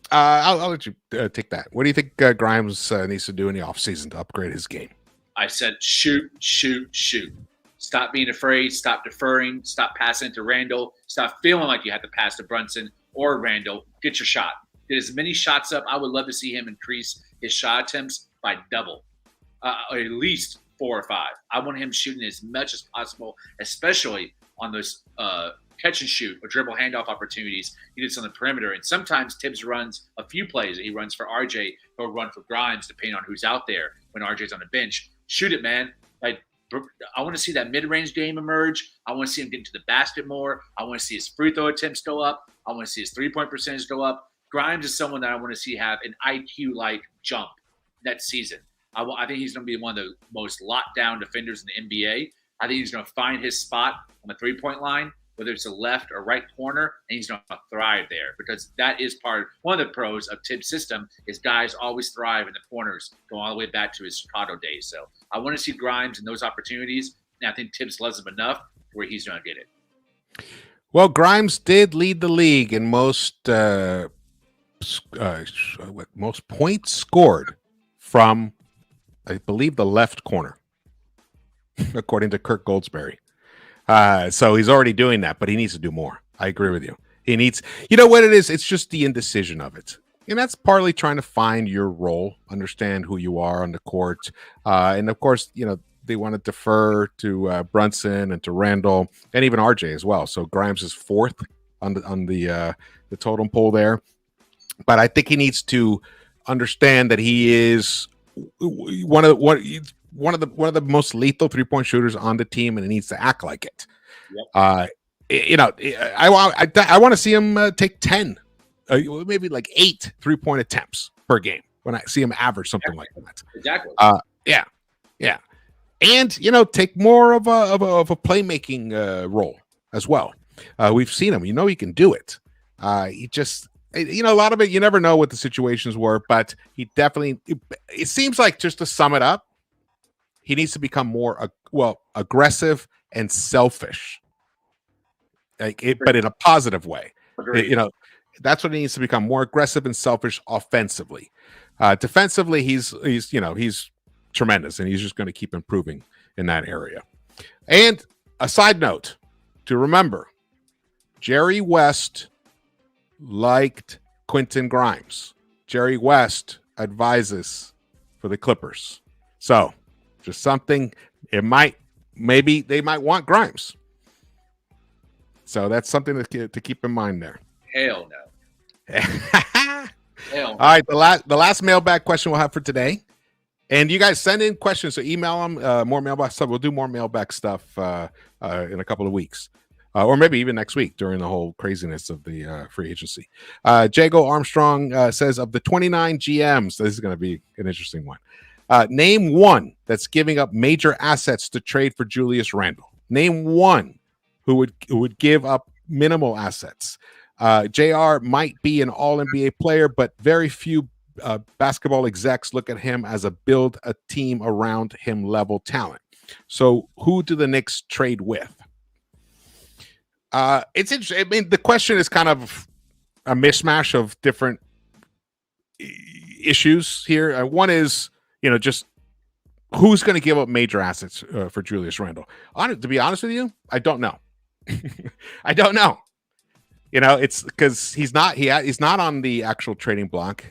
I'll let you take that. What do you think Grimes needs to do in the offseason to upgrade his game? I said shoot, shoot, shoot. Stop being afraid. Stop deferring. Stop passing to Randall. Stop feeling like you have to pass to Brunson or Randall. Get your shot. Get as many shots up. I would love to see him increase his shot attempts by double, or at least 4 or 5. I want him shooting as much as possible, especially on those catch and shoot or dribble handoff opportunities he gets on the perimeter. And sometimes Tibbs runs a few plays that he runs for RJ. He'll run for Grimes, depending on who's out there when RJ's on the bench. Shoot it, man. Like, I want to see that mid-range game emerge. I want to see him get to the basket more. I want to see his free throw attempts go up. I want to see his three-point percentage go up. Grimes is someone that I want to see have an IQ-like jump next season. I think he's going to be one of the most locked down defenders in the NBA. I think he's going to find his spot on the three-point line, whether it's the left or right corner, and he's going to thrive there because that is one of the pros of Tibbs' system is guys always thrive in the corners, going all the way back to his Chicago days. So I want to see Grimes in those opportunities, and I think Tibbs loves him enough where he's going to get it. Well, Grimes did lead the league in most points scored from, I believe, the left corner, according to Kirk Goldsberry. So he's already doing that, but he needs to do more. I agree with you. He needs, you know what it is? It's just the indecision of it. And that's partly trying to find your role, understand who you are on the court. And of course, they want to defer to Brunson and to Randall and even RJ as well. So Grimes is 4th on the totem pole there. But I think he needs to understand that he is one of the most lethal 3-point shooters on the team, and he needs to act like it. Yep. I want to see him take 10, maybe like 8 3-point attempts per game when I see him average something like that. Exactly. Yeah. And take more of a playmaking role as well. We've seen him. He can do it. He just. A lot of it, you never know what the situations were, but he definitely, it seems like, just to sum it up, he needs to become more, aggressive and selfish, but in a positive way. That's what he needs to become, more aggressive and selfish offensively. Defensively, he's tremendous, and he's just going to keep improving in that area. And a side note to remember, Jerry West liked Quentin Grimes. Jerry West advises for the Clippers. So just something, maybe they might want Grimes. So that's something to keep in mind there. Hell no. Hell no. All right, the last mailbag question we'll have for today. And you guys send in questions, so email them, more mailbag stuff. We'll do more mailbag stuff in a couple of weeks. Or maybe even next week during the whole craziness of the free agency. Jago Armstrong says, of the 29 GMs, this is going to be an interesting one. Name one that's giving up major assets to trade for Julius Randle. Name one who would give up minimal assets. JR might be an all-NBA player, but very few basketball execs look at him as a build a team around him level talent. So who do the Knicks trade with? It's interesting. I mean, the question is kind of a mishmash of different issues here. One is, just who's going to give up major assets for Julius Randle. To be honest with you, I don't know. I don't know. It's because he's not on the actual trading block.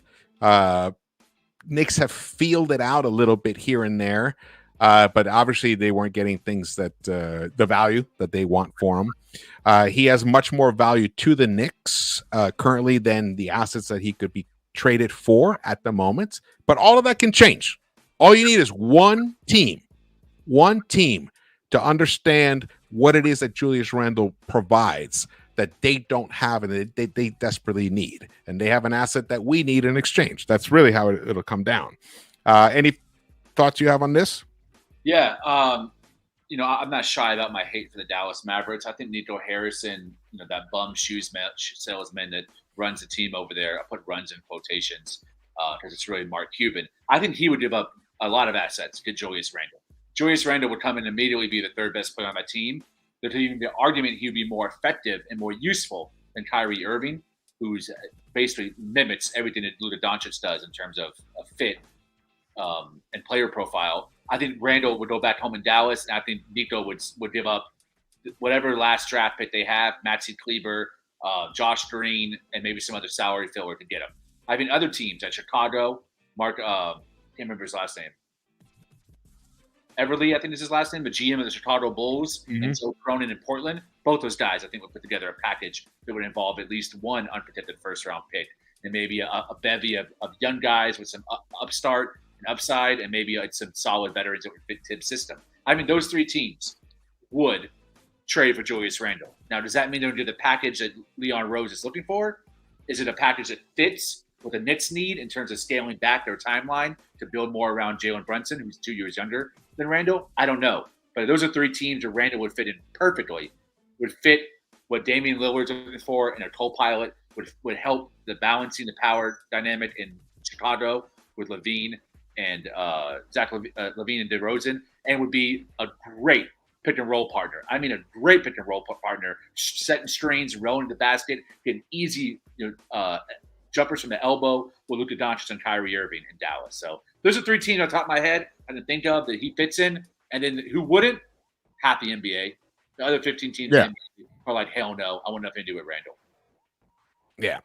Knicks have fielded out a little bit here and there. But obviously they weren't getting things that the value that they want for him. He has much more value to the Knicks currently than the assets that he could be traded for at the moment. But all of that can change. All you need is one team to understand what it is that Julius Randle provides that they don't have and they desperately need. And they have an asset that we need in exchange. That's really how it'll come down. Any thoughts you have on this? Yeah. I'm not shy about my hate for the Dallas Mavericks. I think Nico Harrison, that bum shoes salesman that runs the team over there. I put runs in quotations because it's really Mark Cuban. I think he would give up a lot of assets to get Julius Randle. Julius Randle would come and immediately be the third best player on my team. There's even the argument he would be more effective and more useful than Kyrie Irving, who's basically mimics everything that Luka Doncic does in terms of fit and player profile. I think Randall would go back home in Dallas, and I think Nico would give up whatever last draft pick they have, Maxi Kleber, Josh Green, and maybe some other salary filler to get him. I think other teams at Chicago, Mark, can't remember his last name. Everly, I think is his last name, the GM of the Chicago Bulls, and Joe Cronin in Portland. Both those guys, I think, would put together a package that would involve at least one unprotected first-round pick and maybe a bevy of young guys with some upstart and upside and maybe some solid veterans that would fit Tibbs' system. I mean, those three teams would trade for Julius Randle. Now, does that mean they're going to do the package that Leon Rose is looking for? Is it a package that fits what the Knicks need in terms of scaling back their timeline to build more around Jalen Brunson, who's 2 years younger than Randle? I don't know. But those are three teams where Randle would fit in perfectly, would fit what Damian Lillard's looking for, and a co-pilot would help the balancing the power dynamic in Chicago with Levine and Zach Levine and DeRozan, and would be a great pick and roll partner. I mean, a great pick and roll partner, setting screens, rolling the basket, getting easy jumpers from the elbow with Luka Doncic and Kyrie Irving in Dallas. So those are three teams on top of my head I can think of that he fits in. And then who wouldn't? Half the NBA. The other 15 teams are like, hell no, I want nothing to do with Randle. Yeah,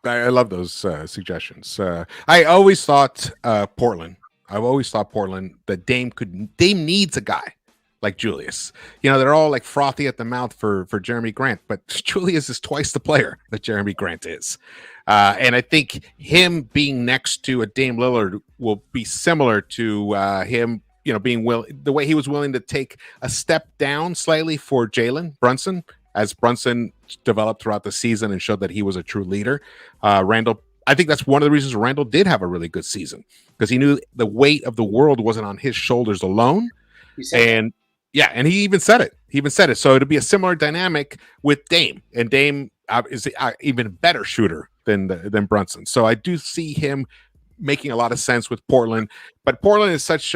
I love those suggestions. I always thought Portland. I've always thought Portland that Dame needs a guy like Julius. They're all like frothy at the mouth for Jeremy Grant, but Julius is twice the player that Jeremy Grant is. And I think him being next to a Dame Lillard will be similar to him, being the way he was willing to take a step down slightly for Jalen Brunson as Brunson developed throughout the season and showed that he was a true leader. Randle, I think that's one of the reasons Randle did have a really good season, because he knew the weight of the world wasn't on his shoulders alone. And he even said it. So it'd be a similar dynamic with Dame, and Dame is an even better shooter than Brunson. So I do see him making a lot of sense with Portland, but Portland is such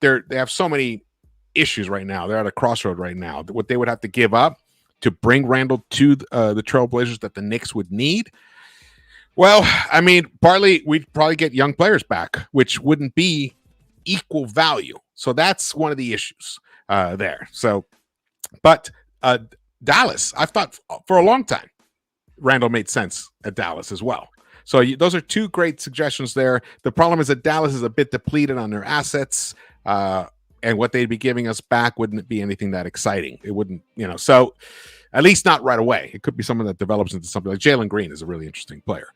they have so many issues right now. They're at a crossroad right now. What they would have to give up to bring Randle to the Trailblazers that the Knicks would need. Well, I mean, partly we'd probably get young players back, which wouldn't be equal value. So that's one of the issues there. So, but Dallas, I've thought for a long time, Randle made sense at Dallas as well. So those are two great suggestions there. The problem is that Dallas is a bit depleted on their assets, and what they'd be giving us back wouldn't be anything that exciting. It wouldn't, so at least not right away. It could be someone that develops into something like Jalen Green is a really interesting player.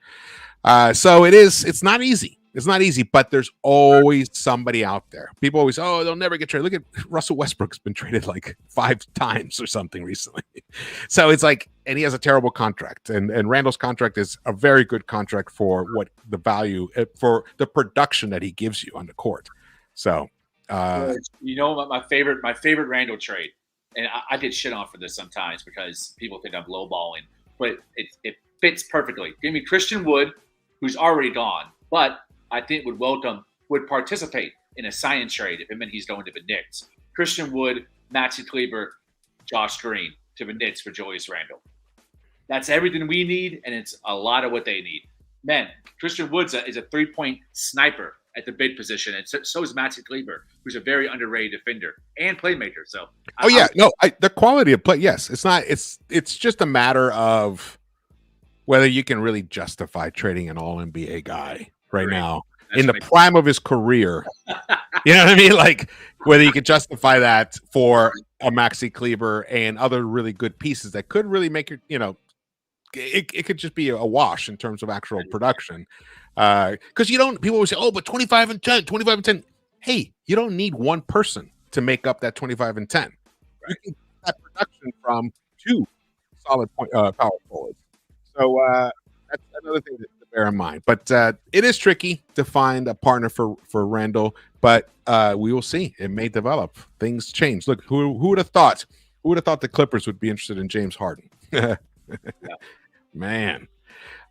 So it's not easy. It's not easy, but there's always somebody out there. People always, they'll never get traded. Look at Russell Westbrook's been traded like 5 times or something recently. So it's like, and he has a terrible contract. And Randall's contract is a very good contract for what the value, for the production that he gives you on the court. So, my favorite Randall trade, and I get shit on for this sometimes because people think I'm lowballing, but it fits perfectly. Give me Christian Wood, who's already gone, but I think would participate in a sign trade if it meant he's going to the Knicks. Christian Wood, Maxi Kleber, Josh Green to the Knicks for Julius Randle. That's everything we need, and it's a lot of what they need. Man, Christian Wood is a three-point sniper at the big position, and so is Maxi Kleber, who's a very underrated defender and playmaker. So, the quality of play, yes, it's not. It's just a matter of whether you can really justify trading an All-NBA guy right now in the prime of his career. You know what I mean? Like whether you could justify that for a Maxi Kleber and other really good pieces that could really make your, it could just be a wash in terms of actual production. Because people always say, but 25 and 10. Hey, you don't need one person to make up that 25 and 10. Right. You can get that production from 2 solid power forwards. So that's another thing that bear in mind. But it is tricky to find a partner for Randall. But we will see. It may develop. Things change. Look, who would have thought? Who would have thought the Clippers would be interested in James Harden? Man.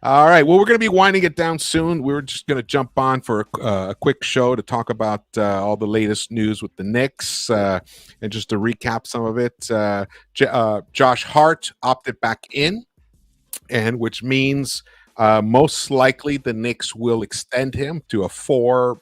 All right. Well, we're going to be winding it down soon. We're just going to jump on for a quick show to talk about all the latest news with the Knicks and just to recap some of it. Josh Hart opted back in, and which means most likely the Knicks will extend him to a four,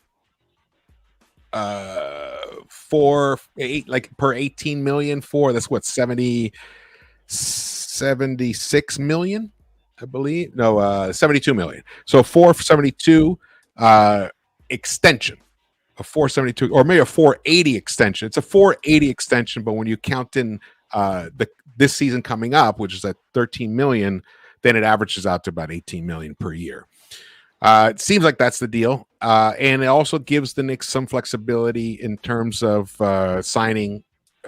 like per 18 million for that's what 76 million. I believe 72 million. So 472 extension, a 472 or maybe a 480 extension. It's a 480 extension, but when you count in this season coming up, which is at 13 million, then it averages out to about 18 million per year. It seems like that's the deal, and it also gives the Knicks some flexibility in terms of signing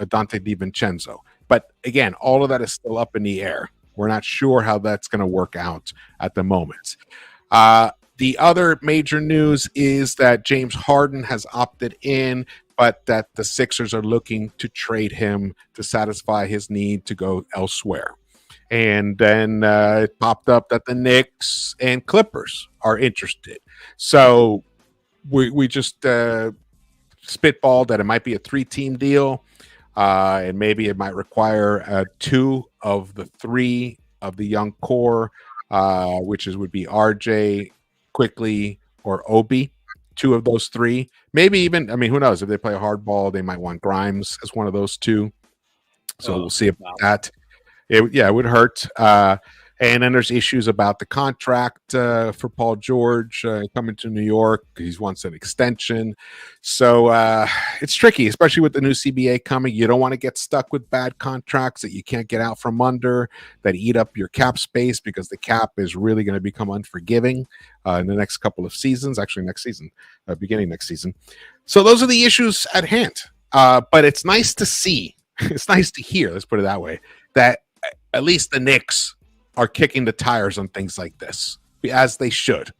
Dante DiVincenzo. But again, all of that is still up in the air. We're not sure how that's going to work out at the moment. The other major news is that James Harden has opted in, but that the Sixers are looking to trade him to satisfy his need to go elsewhere. And then it popped up that the Knicks and Clippers are interested. So we just spitballed that it might be a 3-team deal. And maybe it might require 2 of the 3 of the young core, which would be RJ, Quickly, or Obi. 2 of those 3. Maybe even, I mean, who knows? If they play a hard ball, they might want Grimes as one of those 2. So we'll see about that. It would hurt. And then there's issues about the contract for Paul George coming to New York. He wants an extension. So it's tricky, especially with the new CBA coming. You don't want to get stuck with bad contracts that you can't get out from under, that eat up your cap space, because the cap is really going to become unforgiving in the next couple of seasons. Actually, next season, beginning next season. So those are the issues at hand. But it's nice to see. It's nice to hear, let's put it that way, that at least the Knicks are kicking the tires on things like this, as they should.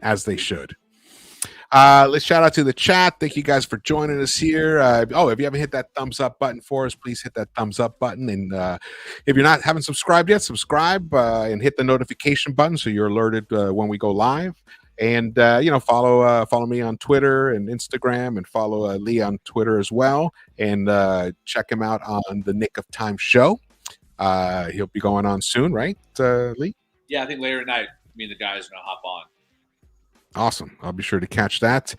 Let's shout out to the chat. Thank you guys for joining us here. If you haven't hit that thumbs up button for us, please hit that thumbs up button. And if you're haven't subscribed yet, subscribe and hit the notification button so you're alerted when we go live. And follow me on Twitter and Instagram, and follow Lee on Twitter as well. And check him out on the Nick of Time show. He'll be going on soon, right, Lee? Yeah, I think later tonight, me and the guys are going to hop on. Awesome. I'll be sure to catch that.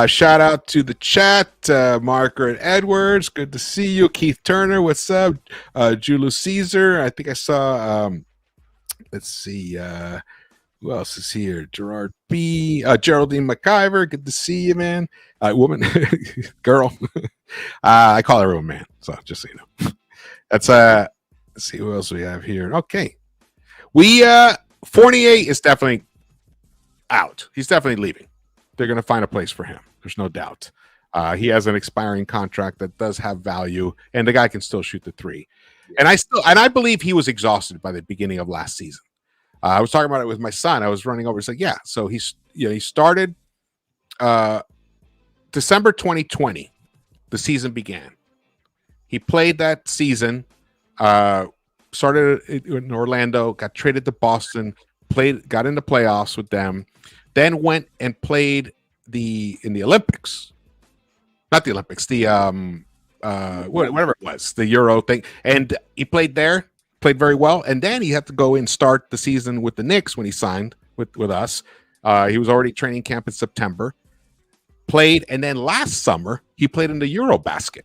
Shout out to the chat. Margaret Edwards, good to see you. Keith Turner, what's up? Julius Caesar, I think I saw, let's see, who else is here? Gerard B. Geraldine McIver, good to see you, man. Woman, girl. I call her a man, so just so you know. That's let's see who else we have here. Okay. Fournier is definitely out. He's definitely leaving. They're going to find a place for him. There's no doubt. He has an expiring contract that does have value, and the guy can still shoot the 3. And I believe he was exhausted by the beginning of last season. I was talking about it with my son. I was running over. He's like, yeah. So he started December 2020. The season began. He played that season. Started in Orlando, got traded to Boston, got into playoffs with them, then went and played in the Olympics. Not the Olympics, the whatever it was, the Euro thing. And he played there, played very well, and then he had to go and start the season with the Knicks when he signed with us. He was already training camp in September. Played, and then last summer he played in the Eurobasket.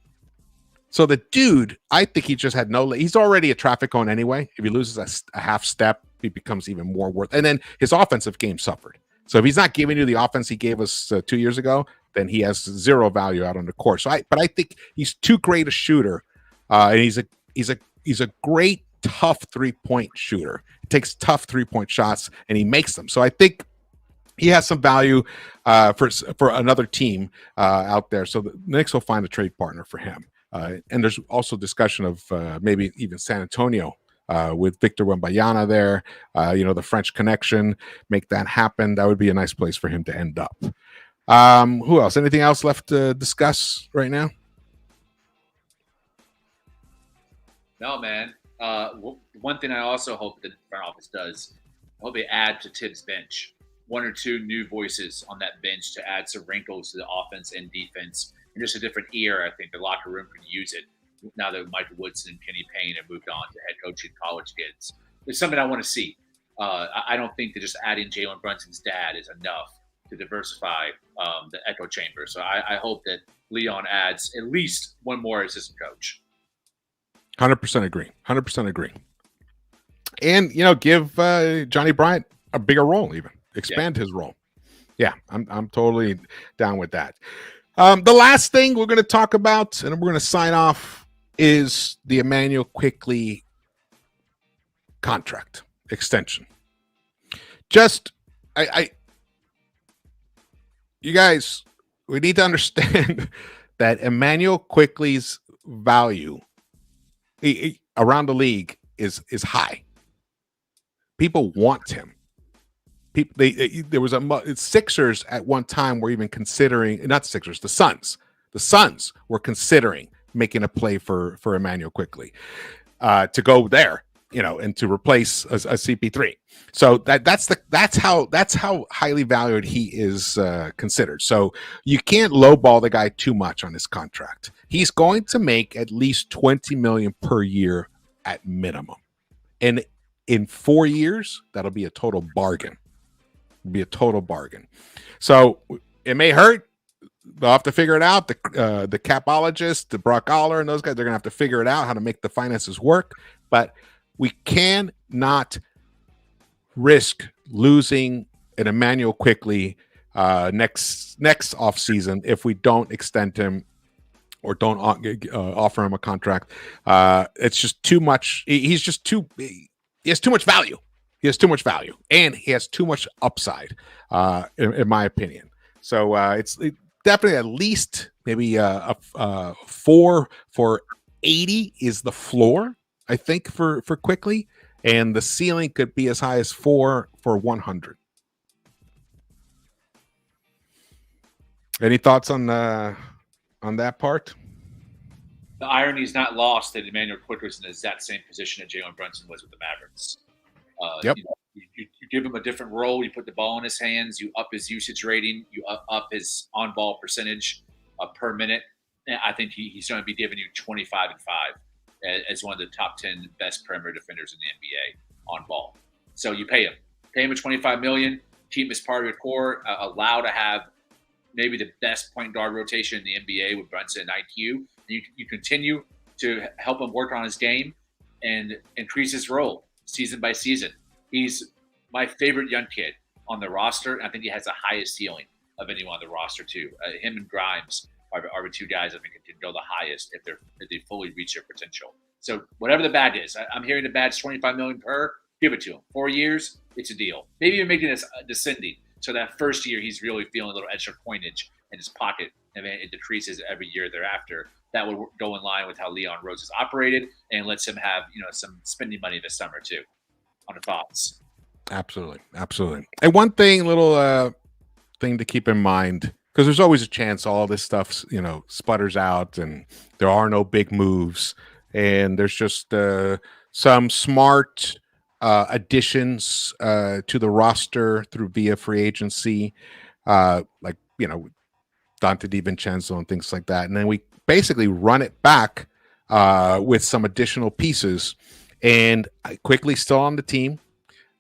So the dude, I think he just had he's already a traffic cone anyway. If he loses a half step, he becomes even more worth. And then his offensive game suffered. So if he's not giving you the offense he gave us 2 years ago, then he has zero value out on the court. So I think he's too great a shooter, and he's a great tough 3-point shooter. He takes tough 3-point shots and he makes them. So I think he has some value for another team out there. So the Knicks will find a trade partner for him. And there's also discussion of maybe even San Antonio with Victor Wembanyama there, the French connection, make that happen. That would be a nice place for him to end up. Who else? Anything else left to discuss right now? No, man. One thing I also hope that the front office does, I hope they add to Tibbs' bench one or two new voices on that bench to add some wrinkles to the offense and defense, and just a different ear. I think the locker room could use it now that Michael Woodson and Kenny Payne have moved on to head coaching college kids. It's something I want to see. I don't think that just adding Jalen Brunson's dad is enough to diversify the echo chamber. So I hope that Leon adds at least one more assistant coach. 100% agree. 100% agree. And, give Johnny Bryant a bigger role, even expand his role. Yeah, I'm totally down with that. The last thing we're going to talk about, and we're going to sign off, is the Immanuel Quickley contract extension. Just, you guys, we need to understand that Immanuel Quickley's value around the league is high. People want him. There was Sixers at one time were even considering, not the Sixers, the Suns. The Suns were considering making a play for Immanuel Quickley to go there, and to replace a CP3. So that's how highly valued he is considered. So you can't lowball the guy too much on his contract. He's going to make at least $20 million per year at minimum, and in 4 years, that'll be a total bargain. So it may hurt. They'll have to figure it out. The capologist, the Brock Aller, and those guys, they're going to have to figure it out how to make the finances work. But we cannot risk losing an Immanuel Quickley next offseason if we don't extend him or don't offer him a contract. It's just too much. He has too much value. He has too much value, and he has too much upside, in my opinion. So it's definitely at least maybe a 4 for 80 is the floor, I think, for Quickley, and the ceiling could be as high as 4 for 100. Any thoughts on that part? The irony is not lost that Immanuel Quickley was in the exact same position that Jalen Brunson was with the Mavericks. Yep. You give him a different role. You put the ball in his hands. You up his usage rating. You up his on-ball percentage per minute. And I think he's going to be giving you 25 and 5 as one of the top 10 best perimeter defenders in the NBA on ball. So you pay him a $25 million. Keep him as part of your core. Allow to have maybe the best point guard rotation in the NBA with Brunson and IQ. You continue to help him work on his game and increase his role season by season. He's my favorite young kid on the roster. I think he has the highest ceiling of anyone on the roster too. Him and Grimes are the two guys I think can go the highest if they fully reach their potential. So whatever the bad is, I'm hearing the bad's $25 million per. Give it to him. 4 years, it's a deal. Maybe even making this descending. So that first year, he's really feeling a little extra coinage in his pocket, and then it decreases every year thereafter. That would go in line with how Leon Rose has operated, and lets him have some spending money this summer too. On the thoughts. Absolutely. And one little thing to keep in mind, because there's always a chance all this stuff sputters out, and there are no big moves, and there's just some smart additions to the roster via free agency, like Dante DiVincenzo and things like that, and then we basically run it back with some additional pieces, and Quickly still on the team,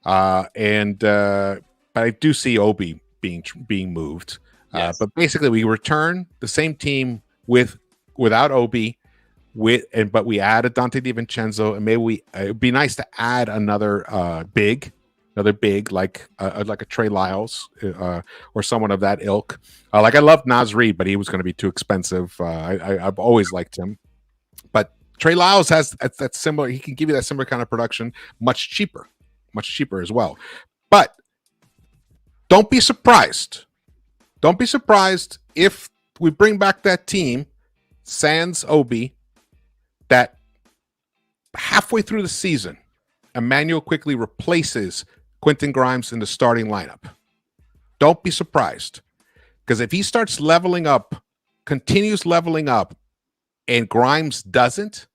but I do see Obi being moved. Yes. But basically, we return the same team without Obi. But we added Dante DiVincenzo, and maybe it'd be nice to add another big like a Trey Lyles or someone of that ilk. Like I love Naz Reid, but he was going to be too expensive. I've always liked him, but Trey Lyles has that similar. He can give you that similar kind of production, much cheaper as well. But don't be surprised. Don't be surprised if we bring back that team, sans Obi, that halfway through the season, Emmanuel quickly replaces Quentin Grimes in the starting lineup. Don't be surprised, because if he starts leveling up, continues leveling up, and Grimes doesn't,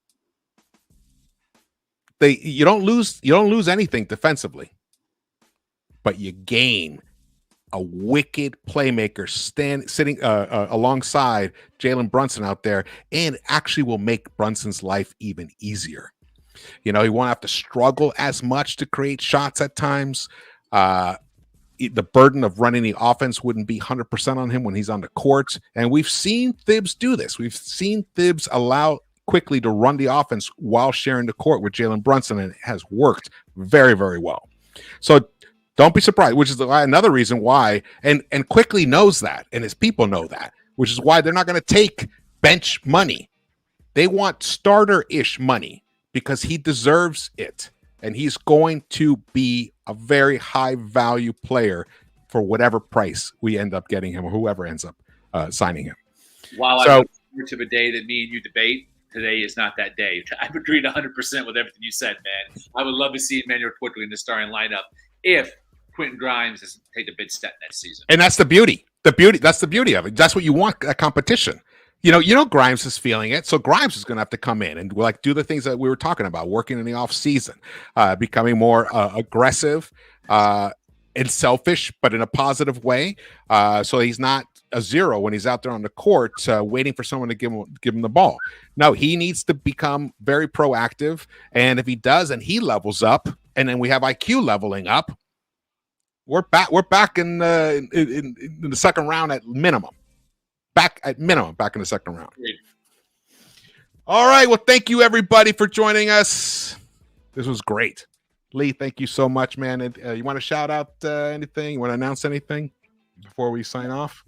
you don't lose anything defensively, but you gain a wicked playmaker sitting alongside Jalen Brunson out there, and actually will make Brunson's life even easier. He won't have to struggle as much to create shots at times. The burden of running the offense wouldn't be 100% on him when he's on the court. And we've seen Thibs do this. We've seen Thibs allow quickly to run the offense while sharing the court with Jalen Brunson, and it has worked very, very well. So don't be surprised, which is another reason why, and Quickly knows that, and his people know that, which is why they're not going to take bench money. They want starter-ish money because he deserves it, and he's going to be a very high-value player for whatever price we end up getting him, or whoever ends up signing him. While I look forward to the day that me and you debate, today is not that day. I've agreed 100% with everything you said, man. I would love to see Emmanuel Quickly in the starting lineup if Quentin Grimes doesn't take a big step next season. And that's the beauty. That's the beauty of it. That's what you want, a competition. Grimes is feeling it, so Grimes is going to have to come in and do the things that we were talking about, working in the off season, becoming more aggressive and selfish, but in a positive way. So he's not a zero when he's out there on the court, waiting for someone to give him the ball. No, he needs to become very proactive, and if he does, and he levels up, and then we have IQ leveling up, we're back in the second round at minimum. Back in the second round. All right. Well, thank you everybody for joining us. This was great. Lee, thank you so much, man. And, you want to shout out anything? You want to announce anything before we sign off?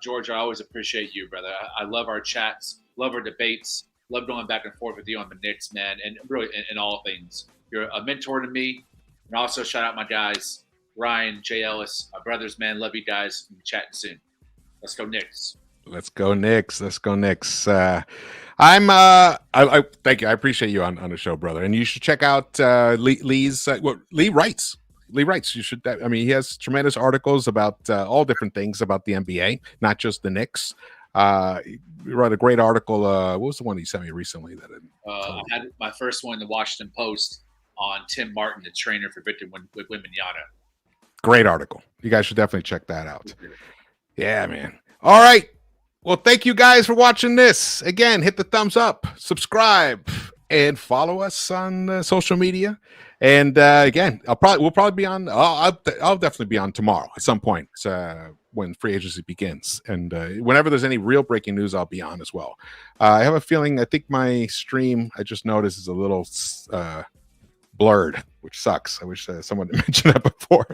George, I always appreciate you, brother. I love our chats, love our debates, love going back and forth with you on the Knicks, man, and really in all things. You're a mentor to me. And also shout out my guys, Ryan, Jay Ellis, my brothers, man. Love you guys. We'll be chatting soon. Let's go Knicks. Let's go Knicks. I thank you. I appreciate you on the show, brother. And you should check out Lee's. Lee writes. You should. He has tremendous articles about all different things about the NBA, not just the Knicks. He wrote a great article. What was the one he sent me recently? I had my first one in the Washington Post on Tim Martin, the trainer for Victor Wembanyama. Great article. You guys should definitely check that out. Yeah, man. All right. Well, thank you guys for watching this. Again, hit the thumbs up, subscribe, and follow us on social media. And again, we'll probably be on. I'll definitely be on tomorrow at some point when free agency begins. And whenever there's any real breaking news, I'll be on as well. I have a feeling. I think my stream, I just noticed, is a little blurred, which sucks. I wish someone had mentioned that before.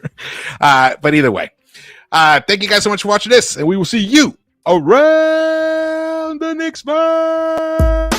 But either way. Thank you guys so much for watching this, and we will see you around the Knicks-Verse.